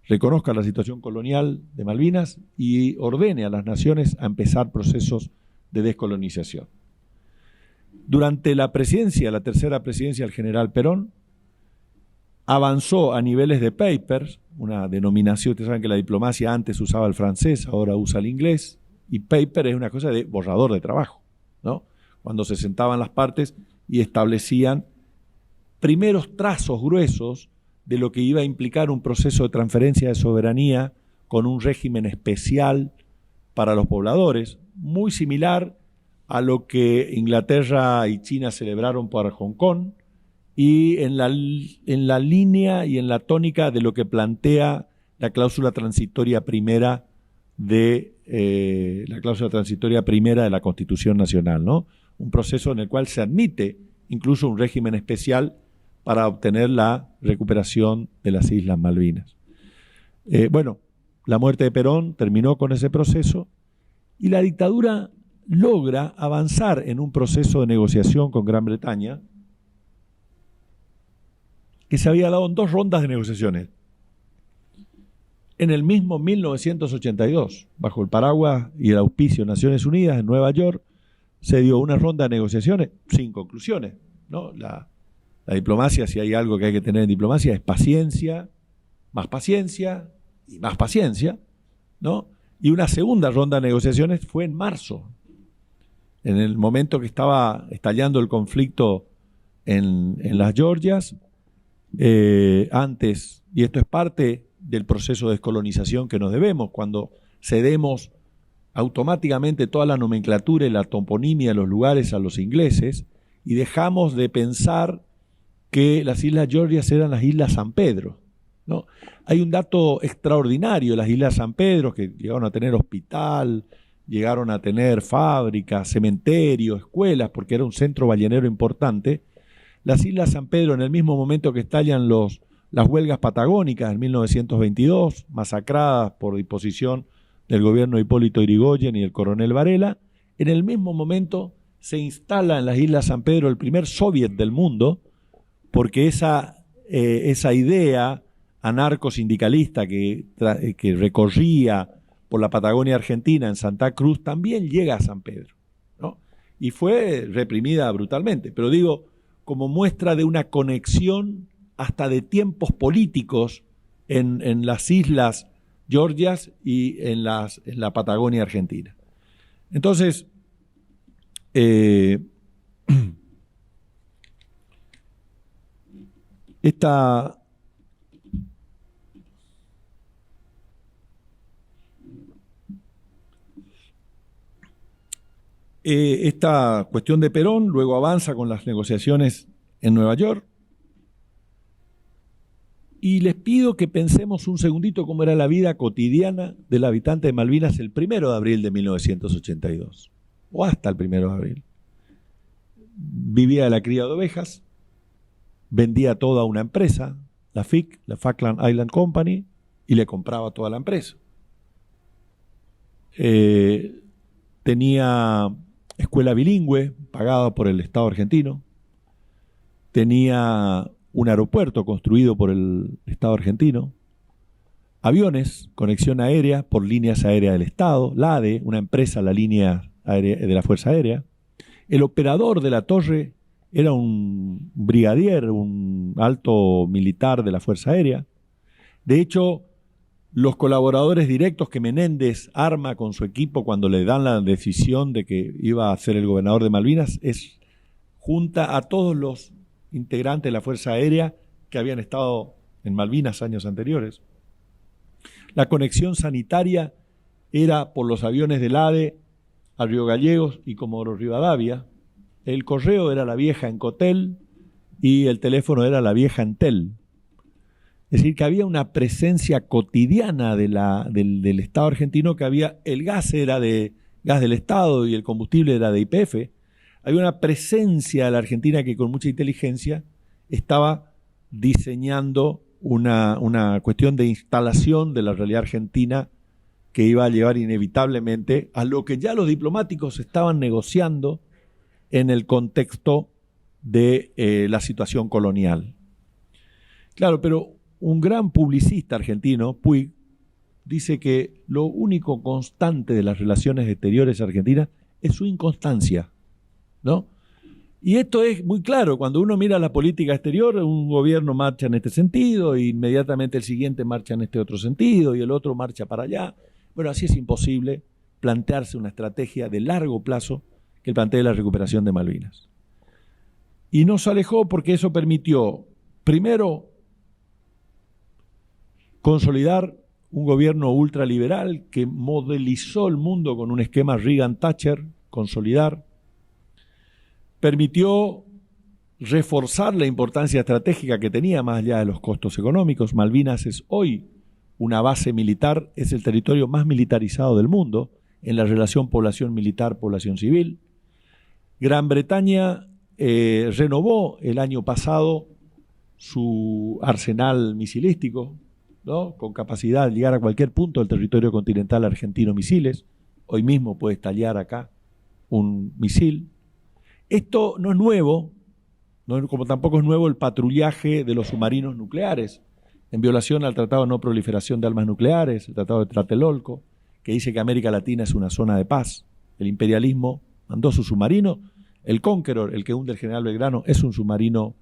reconozca la situación colonial de Malvinas y ordene a las naciones a empezar procesos de descolonización. Durante la presidencia, la tercera presidencia del general Perón, avanzó a niveles de papers, una denominación, ustedes saben que la diplomacia antes usaba el francés, ahora usa el inglés, y paper es una cosa de borrador de trabajo, ¿no? Cuando se sentaban las partes y establecían primeros trazos gruesos de lo que iba a implicar un proceso de transferencia de soberanía con un régimen especial para los pobladores, muy similar a lo que Inglaterra y China celebraron para Hong Kong, y en la línea y en la tónica de lo que plantea la cláusula transitoria primera de la Constitución Nacional, ¿no? Un proceso en el cual se admite incluso un régimen especial para obtener la recuperación de las Islas Malvinas. Bueno, la muerte de Perón terminó con ese proceso y la dictadura logra avanzar en un proceso de negociación con Gran Bretaña que se había dado en 2 rondas de negociaciones. En el mismo 1982, bajo el paraguas y el auspicio de Naciones Unidas en Nueva York, se dio una ronda de negociaciones sin conclusiones, ¿no? La diplomacia, si hay algo que hay que tener en diplomacia, es paciencia y más paciencia, ¿no? Y una segunda ronda de negociaciones fue en marzo, en el momento que estaba estallando el conflicto en las Georgias. Antes, y esto es parte del proceso de descolonización que nos debemos, cuando cedemos automáticamente toda la nomenclatura y la toponimia de los lugares a los ingleses y dejamos de pensar que las Islas Georgias eran las Islas San Pedro, ¿no? Hay un dato extraordinario de las Islas San Pedro, que llegaron a tener hospital, llegaron a tener fábricas, cementerios, escuelas, porque era un centro ballenero importante. Las Islas San Pedro, en el mismo momento que estallan las huelgas patagónicas en 1922, masacradas por disposición del gobierno de Hipólito Yrigoyen y el coronel Varela, en el mismo momento se instala en las Islas San Pedro el primer soviet del mundo, porque esa idea anarcosindicalista que recorría por la Patagonia Argentina en Santa Cruz también llega a San Pedro, ¿no? Y fue reprimida brutalmente, pero digo, como muestra de una conexión hasta de tiempos políticos en las Islas Georgias y en la Patagonia Argentina. Entonces, esta cuestión de Perón luego avanza con las negociaciones en Nueva York. Y les pido que pensemos un segundito cómo era la vida cotidiana del habitante de Malvinas el 1 de abril de 1982, o hasta el 1 de abril. Vivía de la cría de ovejas, vendía toda una empresa, la FIC, la Falkland Island Company, y le compraba toda la empresa. Tenía escuela bilingüe pagada por el Estado argentino, tenía un aeropuerto construido por el Estado argentino, aviones, conexión aérea por líneas aéreas del Estado, la ADE, una empresa, la línea aérea de la Fuerza Aérea. El operador de la torre era un brigadier, un alto militar de la Fuerza Aérea. De hecho, los colaboradores directos que Menéndez arma con su equipo cuando le dan la decisión de que iba a ser el gobernador de Malvinas junta a todos los integrantes de la Fuerza Aérea que habían estado en Malvinas años anteriores. La conexión sanitaria era por los aviones del ADE a Río Gallegos y Comodoro Rivadavia. El correo era la vieja Encotel y el teléfono era la vieja Entel. Es decir, que había una presencia cotidiana del Estado argentino, que había, el gas era de gas del Estado y el combustible era de YPF. Había una presencia de la Argentina que con mucha inteligencia estaba diseñando una cuestión de instalación de la realidad argentina que iba a llevar inevitablemente a lo que ya los diplomáticos estaban negociando en el contexto de la situación colonial. Claro, pero un gran publicista argentino, Puig, dice que lo único constante de las relaciones exteriores argentinas es su inconstancia, ¿no? Y esto es muy claro, cuando uno mira la política exterior, un gobierno marcha en este sentido, e inmediatamente el siguiente marcha en este otro sentido, y el otro marcha para allá. Bueno, así es imposible plantearse una estrategia de largo plazo que plantee la recuperación de Malvinas. Y no se alejó porque eso permitió, primero, consolidar un gobierno ultraliberal que modelizó el mundo con un esquema Reagan-Thatcher, consolidar. Permitió reforzar la importancia estratégica que tenía más allá de los costos económicos. Malvinas es hoy una base militar, es el territorio más militarizado del mundo en la relación población militar-población civil. Gran Bretaña renovó el año pasado su arsenal misilístico, ¿no? Con capacidad de llegar a cualquier punto del territorio continental argentino misiles. Hoy mismo puede estallar acá un misil. Esto no es nuevo, como tampoco es nuevo el patrullaje de los submarinos nucleares, en violación al Tratado de No Proliferación de Armas Nucleares, el Tratado de Tlatelolco, que dice que América Latina es una zona de paz. El imperialismo mandó su submarino. El Conqueror, el que hunde el general Belgrano, es un submarino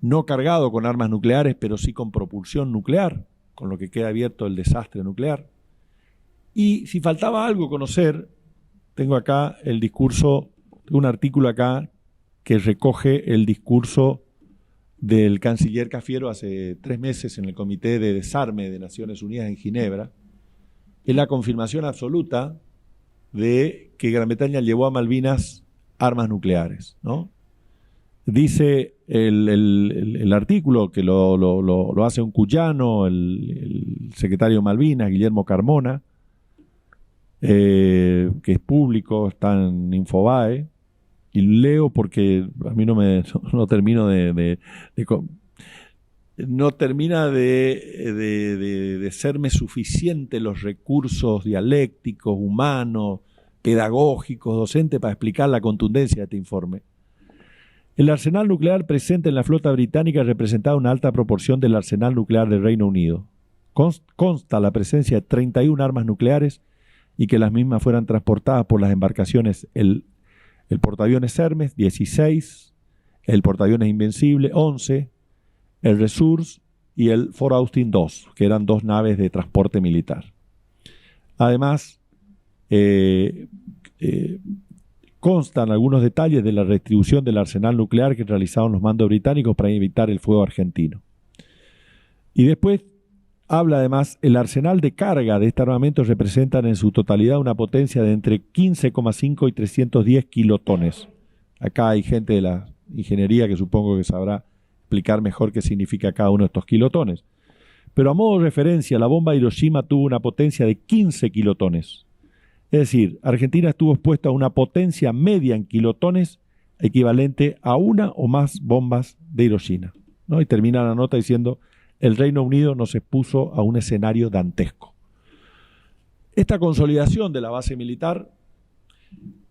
no cargado con armas nucleares, pero sí con propulsión nuclear, con lo que queda abierto el desastre nuclear. Y si faltaba algo conocer, tengo acá el discurso, un artículo acá que recoge el discurso del canciller Cafiero hace 3 meses en el Comité de Desarme de Naciones Unidas en Ginebra. Es la confirmación absoluta de que Gran Bretaña llevó a Malvinas armas nucleares, ¿no? Dice el artículo, que lo hace un cuyano, el secretario de Malvinas, Guillermo Carmona, que es público, está en Infobae, y leo porque a mí no termino no termina de serme suficiente los recursos dialécticos, humanos, pedagógicos, docentes para explicar la contundencia de este informe. El arsenal nuclear presente en la flota británica representaba una alta proporción del arsenal nuclear del Reino Unido. Consta la presencia de 31 armas nucleares y que las mismas fueran transportadas por las embarcaciones el portaaviones Hermes, 16, el portaaviones Invencible, 11, el Resource y el Fort Austin 2, que eran 2 naves de transporte militar. Además, constan algunos detalles de la redistribución del arsenal nuclear que realizaron los mandos británicos para evitar el fuego argentino. Y después habla además, el arsenal de carga de este armamento representan en su totalidad una potencia de entre 15,5 y 310 kilotones. Acá hay gente de la ingeniería que supongo que sabrá explicar mejor qué significa cada uno de estos kilotones. Pero a modo de referencia, la bomba Hiroshima tuvo una potencia de 15 kilotones. Es decir, Argentina estuvo expuesta a una potencia media en kilotones equivalente a una o más bombas de Hiroshima, ¿no? Y termina la nota diciendo: el Reino Unido nos expuso a un escenario dantesco. Esta consolidación de la base militar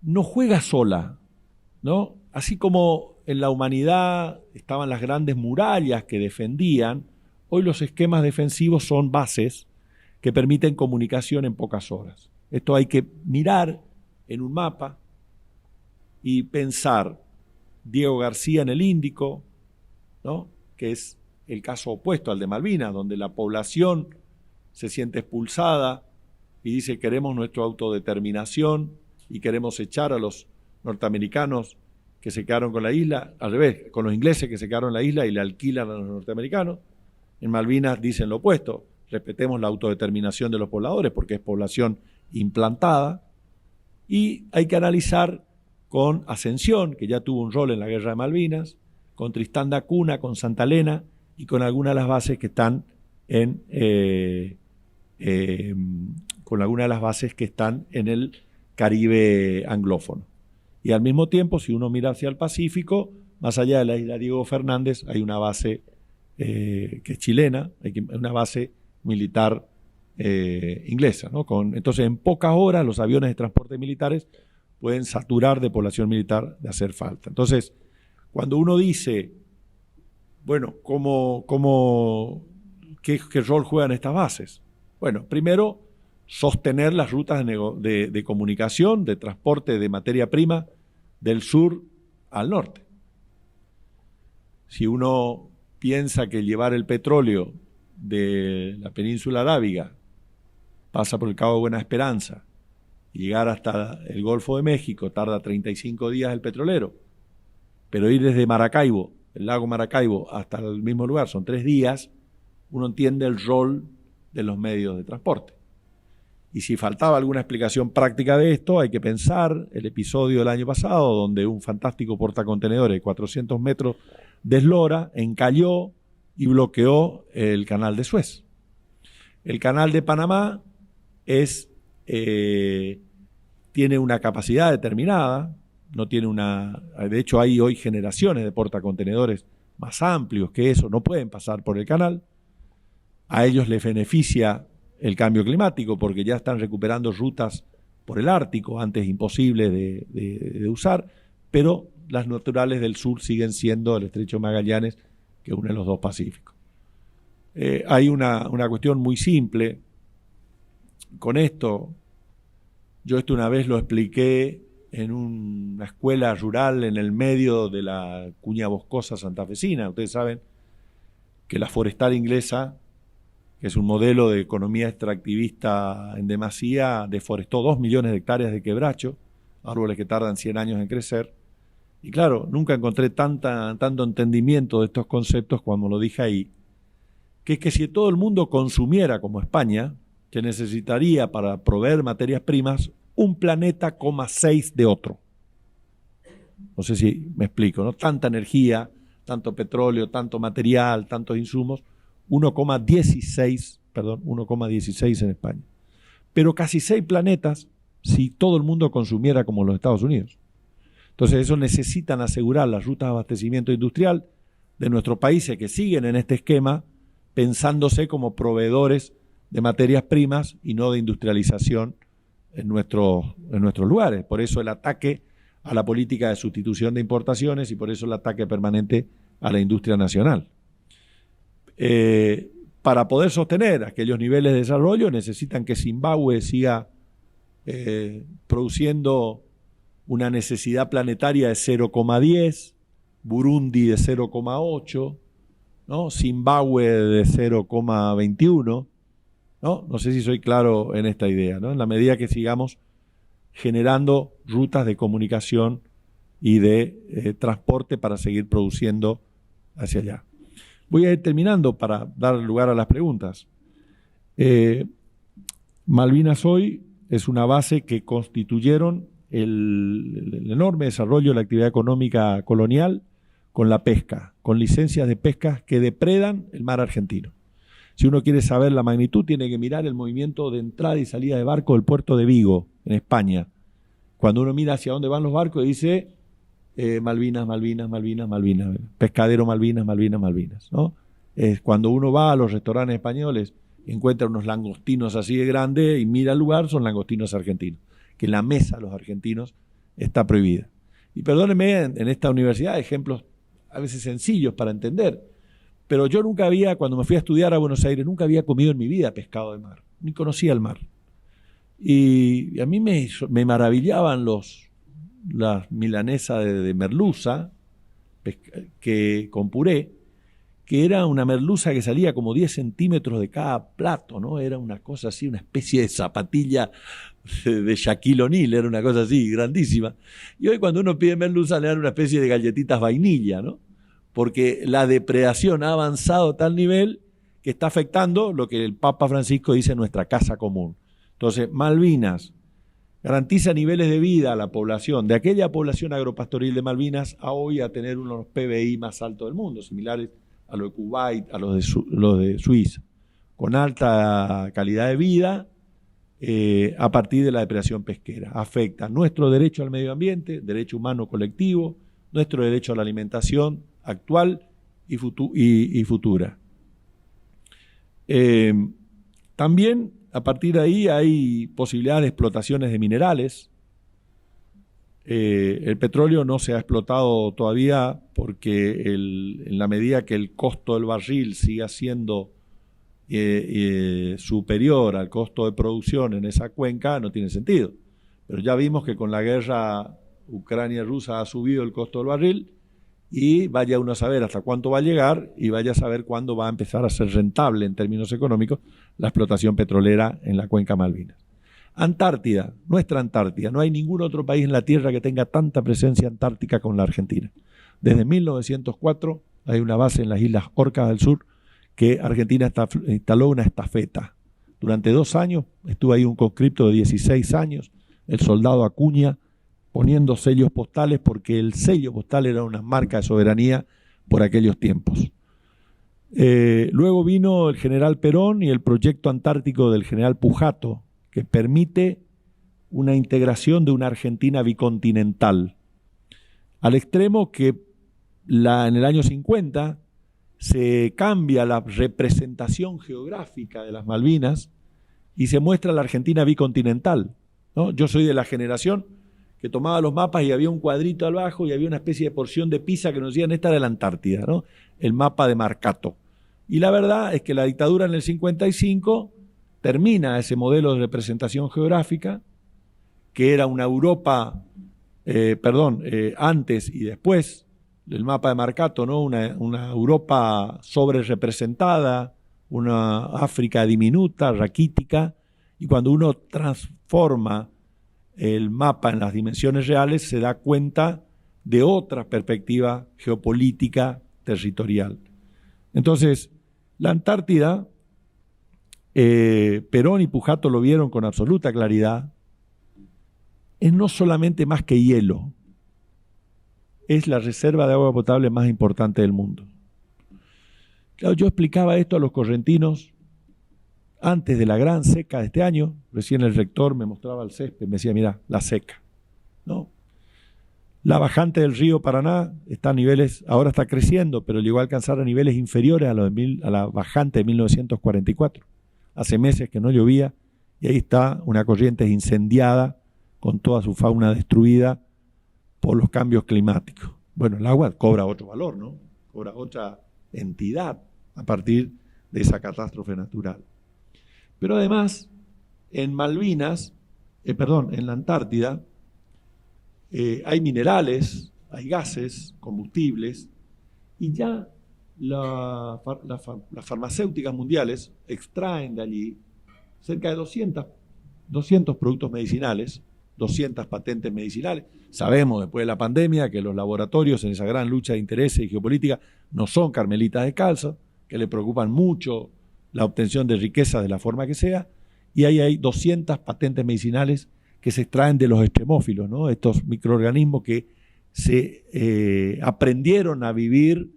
no juega sola, ¿no? Así como en la humanidad estaban las grandes murallas que defendían, hoy los esquemas defensivos son bases que permiten comunicación en pocas horas. Esto hay que mirar en un mapa y pensar Diego García en el Índico, ¿no? Que es el caso opuesto al de Malvinas, donde la población se siente expulsada y dice: queremos nuestra autodeterminación y queremos echar a los norteamericanos que se quedaron con la isla, al revés, con los ingleses que se quedaron en la isla y le alquilan a los norteamericanos. En Malvinas dicen lo opuesto: respetemos la autodeterminación de los pobladores porque es población implantada. Y hay que analizar con Ascensión, que ya tuvo un rol en la guerra de Malvinas, con Tristán da Cunha, con Santa Elena y con algunas de las bases que están en el Caribe anglófono. Y al mismo tiempo, si uno mira hacia el Pacífico, más allá de la isla Diego Fernández, hay una base que es chilena, hay una base militar inglesa, ¿no? Entonces, en pocas horas los aviones de transporte militares pueden saturar de población militar de hacer falta. Entonces, cuando uno dice, bueno, ¿qué rol juegan estas bases? Bueno, primero, sostener las rutas de comunicación, de transporte de materia prima del sur al norte. Si uno piensa que llevar el petróleo de la península arábiga pasa por el Cabo de Buena Esperanza y llegar hasta el Golfo de México tarda 35 días el petrolero, pero ir desde Maracaibo, el lago Maracaibo, hasta el mismo lugar son 3 días, uno entiende el rol de los medios de transporte. Y si faltaba alguna explicación práctica de esto, hay que pensar el episodio del año pasado, donde un fantástico portacontenedores de 400 metros de eslora encalló y bloqueó el canal de Suez. El canal de Panamá tiene una capacidad determinada, no tiene de hecho hay hoy generaciones de portacontenedores más amplios que eso, no pueden pasar por el canal. A ellos les beneficia el cambio climático porque ya están recuperando rutas por el Ártico, antes imposibles de usar, pero las naturales del sur siguen siendo el estrecho de Magallanes que une los dos Pacíficos. Hay una cuestión muy simple con esto. Yo esto una vez lo expliqué en una escuela rural en el medio de la cuña boscosa santafesina. Ustedes saben que la forestal inglesa, que es un modelo de economía extractivista en demasía, deforestó 2 millones de hectáreas de quebracho, árboles que tardan 100 años en crecer. Y claro, nunca encontré tanto entendimiento de estos conceptos como lo dije ahí, que es que si todo el mundo consumiera como España, que necesitaría para proveer materias primas 1,6 planeta de otro. No sé si me explico, ¿no? Tanta energía, tanto petróleo, tanto material, tantos insumos, 1,16 en España. Pero casi 6 planetas si todo el mundo consumiera como los Estados Unidos. Entonces, eso necesitan asegurar las rutas de abastecimiento industrial de nuestros países que siguen en este esquema, pensándose como proveedores de materias primas y no de industrialización en nuestros lugares. Por eso el ataque a la política de sustitución de importaciones y por eso el ataque permanente a la industria nacional. Para poder sostener aquellos niveles de desarrollo necesitan que Zimbabue siga produciendo una necesidad planetaria de 0,10, Burundi de 0,8, ¿no? Zimbabue de 0,21, ¿no? No sé si soy claro en esta idea, ¿no? En la medida que sigamos generando rutas de comunicación y de transporte para seguir produciendo hacia allá. Voy a ir terminando para dar lugar a las preguntas. Malvinas hoy es una base que constituyeron el enorme desarrollo de la actividad económica colonial con la pesca, con licencias de pesca que depredan el mar argentino. Si uno quiere saber la magnitud, tiene que mirar el movimiento de entrada y salida de barco del puerto de Vigo, en España. Cuando uno mira hacia dónde van los barcos, dice Malvinas, Malvinas, Malvinas, Malvinas, pescadero Malvinas, Malvinas, Malvinas, ¿no? Cuando uno va a los restaurantes españoles, encuentra unos langostinos así de grandes y mira el lugar, son langostinos argentinos, que la mesa de los argentinos está prohibida. Y perdónenme, en esta universidad, ejemplos a veces sencillos para entender, pero yo nunca había, cuando me fui a estudiar a Buenos Aires, nunca había comido en mi vida pescado de mar, ni conocía el mar. Y a mí me maravillaban las milanesas de merluza con puré, que era una merluza que salía como 10 centímetros de cada plato, ¿no? Era una cosa así, una especie de zapatilla de Shaquille O'Neal, era una cosa así, grandísima. Y hoy cuando uno pide merluza le dan una especie de galletitas vainilla, ¿no? Porque la depredación ha avanzado a tal nivel que está afectando lo que el Papa Francisco dice nuestra casa común. Entonces, Malvinas garantiza niveles de vida a la población, de aquella población agropastoril de Malvinas a hoy a tener uno de los PBI más altos del mundo, similares a los de Kuwait, a los de Suiza, con alta calidad de vida a partir de la depredación pesquera. Afecta nuestro derecho al medio ambiente, derecho humano colectivo, nuestro derecho a la alimentación actual y futura. También a partir de ahí hay posibilidades de explotaciones de minerales. El petróleo no se ha explotado todavía porque en la medida que el costo del barril siga siendo superior al costo de producción en esa cuenca, no tiene sentido. Pero ya vimos que con la guerra Ucrania-Rusa ha subido el costo del barril y vaya uno a saber hasta cuánto va a llegar y vaya a saber cuándo va a empezar a ser rentable en términos económicos la explotación petrolera en la cuenca Malvinas. Antártida, nuestra Antártida, no hay ningún otro país en la Tierra que tenga tanta presencia antártica como la Argentina. Desde 1904 hay una base en las Islas Orcas del Sur que Argentina instaló una estafeta. Durante 2 años estuvo ahí un conscripto de 16 años, el soldado Acuña, poniendo sellos postales porque el sello postal era una marca de soberanía por aquellos tiempos. Luego vino el general Perón y el proyecto antártico del general Pujato, que permite una integración de una Argentina bicontinental, al extremo que en el año 50 se cambia la representación geográfica de las Malvinas y se muestra la Argentina bicontinental, ¿no? Yo soy de la generación que tomaba los mapas y había un cuadrito abajo y había una especie de porción de pizza que nos decían esta era la Antártida, ¿no? El mapa de Marcato. Y la verdad es que la dictadura en el 55 termina ese modelo de representación geográfica, que era una Europa, antes y después del mapa de Marcato, ¿no? Una Europa sobre representada, una África diminuta, raquítica, y cuando uno transforma el mapa en las dimensiones reales se da cuenta de otra perspectiva geopolítica territorial. Entonces, la Antártida, Perón y Pujato lo vieron con absoluta claridad, es no solamente más que hielo, es la reserva de agua potable más importante del mundo. Claro, yo explicaba esto a los correntinos antes de la gran seca de este año. Recién el rector me mostraba el césped, me decía, mira, la seca, ¿no? La bajante del río Paraná está a niveles, ahora está creciendo, pero llegó a alcanzar a niveles inferiores a la bajante de 1944. Hace meses que no llovía y ahí está una corriente incendiada con toda su fauna destruida por los cambios climáticos. Bueno, el agua cobra otro valor, ¿no? Cobra otra entidad a partir de esa catástrofe natural. Pero además, en en la Antártida, hay minerales, hay gases, combustibles, y ya las farmacéuticas mundiales extraen de allí cerca de 200 productos medicinales, 200 patentes medicinales. Sabemos después de la pandemia que los laboratorios en esa gran lucha de intereses y geopolítica no son carmelitas descalzos, que le preocupan mucho la obtención de riqueza de la forma que sea, y ahí hay 200 patentes medicinales que se extraen de los extremófilos, ¿no? Estos microorganismos que se aprendieron a vivir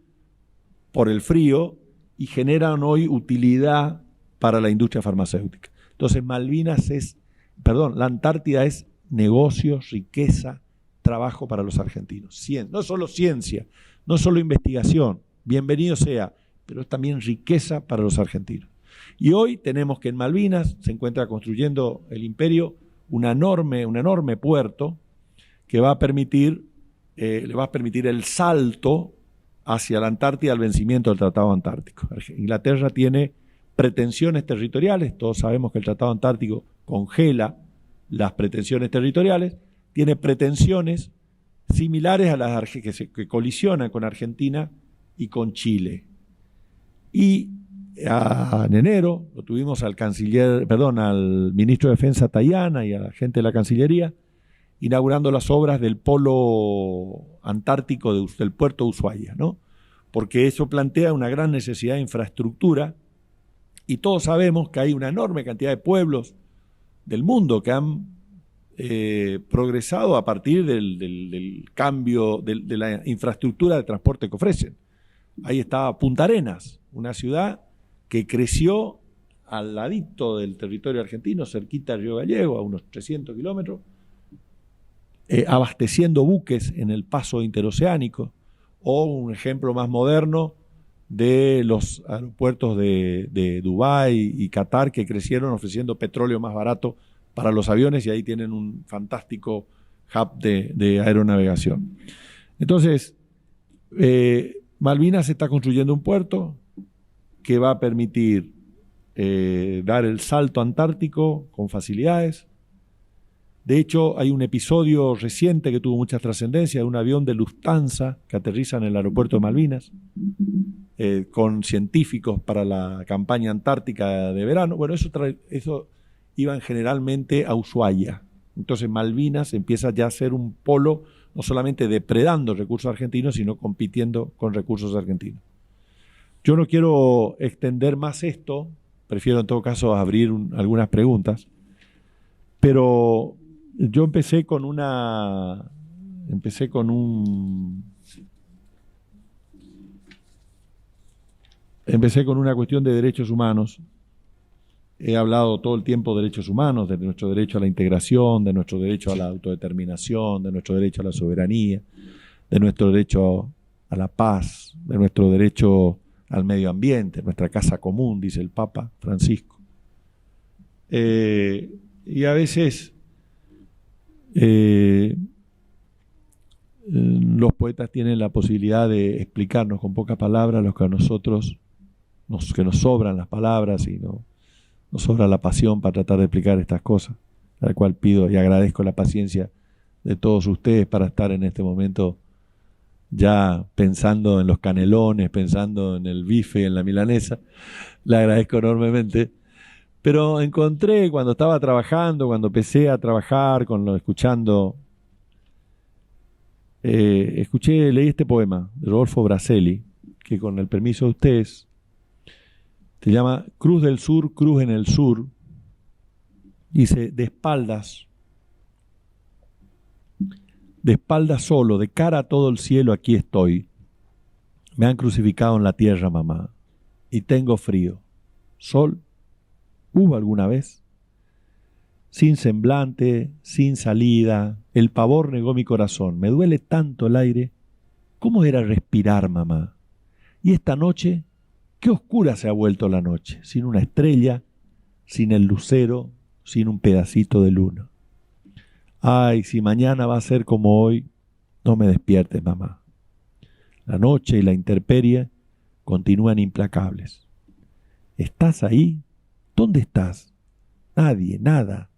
por el frío y generan hoy utilidad para la industria farmacéutica. Entonces la Antártida es negocios, riqueza, trabajo para los argentinos. No solo ciencia, no solo investigación, bienvenido sea, pero es también riqueza para los argentinos. Y hoy tenemos que en Malvinas se encuentra construyendo el imperio un enorme puerto que le va a permitir el salto hacia la Antártida al vencimiento del Tratado Antártico. Inglaterra tiene pretensiones territoriales, todos sabemos que el Tratado Antártico congela las pretensiones territoriales, tiene pretensiones similares a las que colisionan con Argentina y con Chile. Y en enero lo tuvimos al ministro de Defensa Tayana y a la gente de la Cancillería inaugurando las obras del polo antártico del puerto de Ushuaia, ¿no? Porque eso plantea una gran necesidad de infraestructura y todos sabemos que hay una enorme cantidad de pueblos del mundo que han progresado a partir del cambio de la infraestructura de transporte que ofrecen. Ahí está Punta Arenas, una ciudad que creció al ladito del territorio argentino, cerquita del Río Gallego, a unos 300 kilómetros, abasteciendo buques en el paso interoceánico, o un ejemplo más moderno, de los aeropuertos de Dubái y Qatar, que crecieron ofreciendo petróleo más barato para los aviones, y ahí tienen un fantástico hub de aeronavegación. Entonces, Malvinas está construyendo un puerto que va a permitir dar el salto antártico con facilidades. De hecho, hay un episodio reciente que tuvo mucha trascendencia de un avión de Lufthansa que aterriza en el aeropuerto de Malvinas con científicos para la campaña antártica de verano. Bueno, eso iban generalmente a Ushuaia. Entonces Malvinas empieza ya a ser un polo no solamente depredando recursos argentinos, sino compitiendo con recursos argentinos. Yo no quiero extender más esto, prefiero en todo caso abrir algunas preguntas, pero yo empecé con una cuestión de derechos humanos. He hablado todo el tiempo de derechos humanos, de nuestro derecho a la integración, de nuestro derecho a la autodeterminación, de nuestro derecho a la soberanía, de nuestro derecho a la paz, de nuestro derecho al medio ambiente, nuestra casa común, dice el Papa Francisco. Y a veces los poetas tienen la posibilidad de explicarnos con pocas palabras lo que a nosotros que nos sobran las palabras y nos sobra la pasión para tratar de explicar estas cosas, a la cual pido y agradezco la paciencia de todos ustedes para estar en este momento ya pensando en los canelones, pensando en el bife, en la milanesa. Le agradezco enormemente. Pero encontré cuando estaba trabajando, cuando empecé a trabajar, leí este poema de Rodolfo Braselli, que con el permiso de ustedes se llama Cruz del Sur, Cruz en el Sur. Dice: de espaldas solo, de cara a todo el cielo, aquí estoy. Me han crucificado en la tierra, mamá, y tengo frío. ¿Sol hubo alguna vez? Sin semblante, sin salida, el pavor negó mi corazón. Me duele tanto el aire. ¿Cómo era respirar, mamá? Y esta noche, qué oscura se ha vuelto la noche, sin una estrella, sin el lucero, sin un pedacito de luna. Ay, si mañana va a ser como hoy, no me despiertes, mamá. La noche y la intemperie continúan implacables. ¿Estás ahí? ¿Dónde estás? Nadie, nada.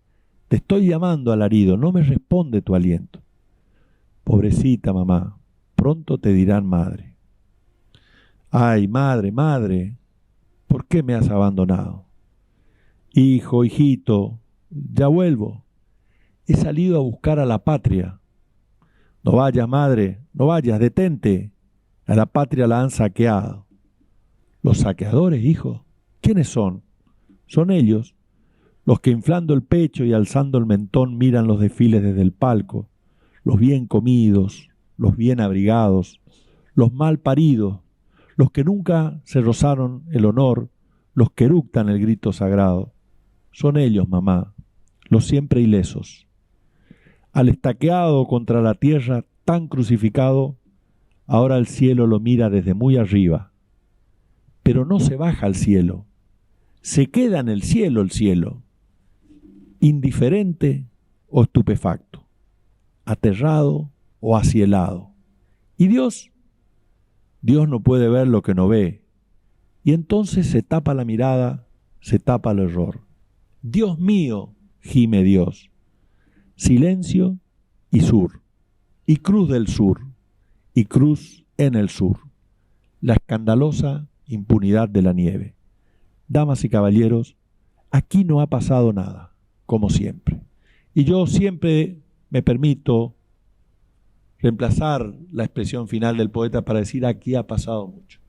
Te estoy llamando, alarido, no me responde tu aliento. Pobrecita mamá, pronto te dirán madre. Ay, madre, madre, ¿por qué me has abandonado? Hijo, hijito, ya vuelvo. He salido a buscar a la patria. No vayas, madre, no vayas, detente. A la patria la han saqueado. ¿Los saqueadores, hijo? ¿Quiénes son? Son ellos, los que inflando el pecho y alzando el mentón miran los desfiles desde el palco, los bien comidos, los bien abrigados, los mal paridos, los que nunca se rozaron el honor, los que eructan el grito sagrado. Son ellos, mamá, los siempre ilesos. Al estaqueado contra la tierra tan crucificado, ahora el cielo lo mira desde muy arriba. Pero no se baja al cielo, se queda en el cielo, indiferente o estupefacto, aterrado o acielado. ¿Y Dios? Dios no puede ver lo que no ve, y entonces se tapa la mirada, se tapa el error. Dios mío, gime Dios. Silencio y sur, y cruz del sur, y cruz en el sur. La escandalosa impunidad de la nieve. Damas y caballeros, aquí no ha pasado nada, como siempre. Y yo siempre me permito reemplazar la expresión final del poeta para decir: aquí ha pasado mucho.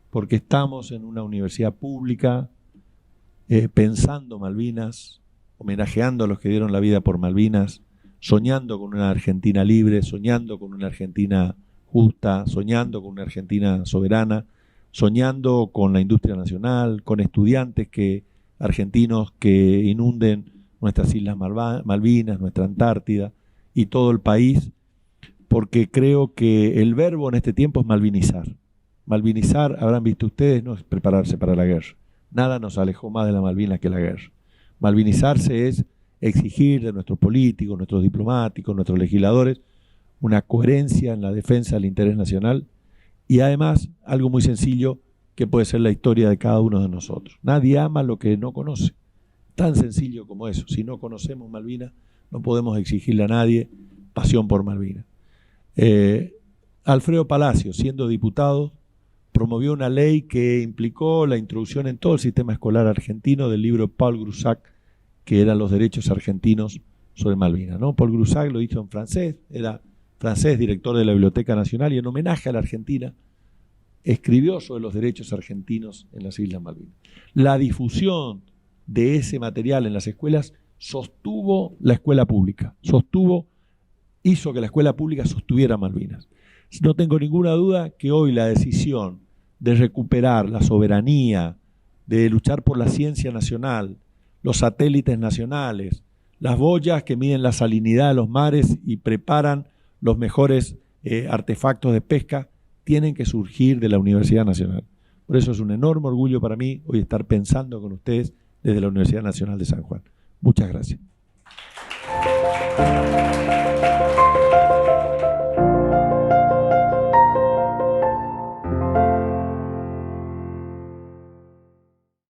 Porque estamos en una universidad pública pensando Malvinas, homenajeando a los que dieron la vida por Malvinas, soñando con una Argentina libre, soñando con una Argentina justa, soñando con una Argentina soberana, soñando con la industria nacional, con estudiantes argentinos que inunden nuestras Islas Malvinas, nuestra Antártida y todo el país, porque creo que el verbo en este tiempo es malvinizar. Malvinizar, habrán visto ustedes, no es prepararse para la guerra. Nada nos alejó más de la Malvinas que la guerra. Malvinizarse es exigir de nuestros políticos, nuestros diplomáticos, nuestros legisladores, una coherencia en la defensa del interés nacional y además algo muy sencillo que puede ser la historia de cada uno de nosotros. Nadie ama lo que no conoce. Tan sencillo como eso. Si no conocemos Malvinas, no podemos exigirle a nadie pasión por Malvinas. Alfredo Palacio, siendo diputado, promovió una ley que implicó la introducción en todo el sistema escolar argentino del libro de Paul Groussac, que eran los derechos argentinos sobre Malvinas, ¿no? Paul Groussac lo hizo en francés, era francés, director de la Biblioteca Nacional, y en homenaje a la Argentina escribió sobre los derechos argentinos en las Islas Malvinas. La difusión de ese material en las escuelas sostuvo la escuela pública, hizo que la escuela pública sostuviera Malvinas. No tengo ninguna duda que hoy la decisión de recuperar la soberanía, de luchar por la ciencia nacional, los satélites nacionales, las boyas que miden la salinidad de los mares y preparan los mejores artefactos de pesca, tienen que surgir de la Universidad Nacional. Por eso es un enorme orgullo para mí hoy estar pensando con ustedes desde la Universidad Nacional de San Juan. Muchas gracias.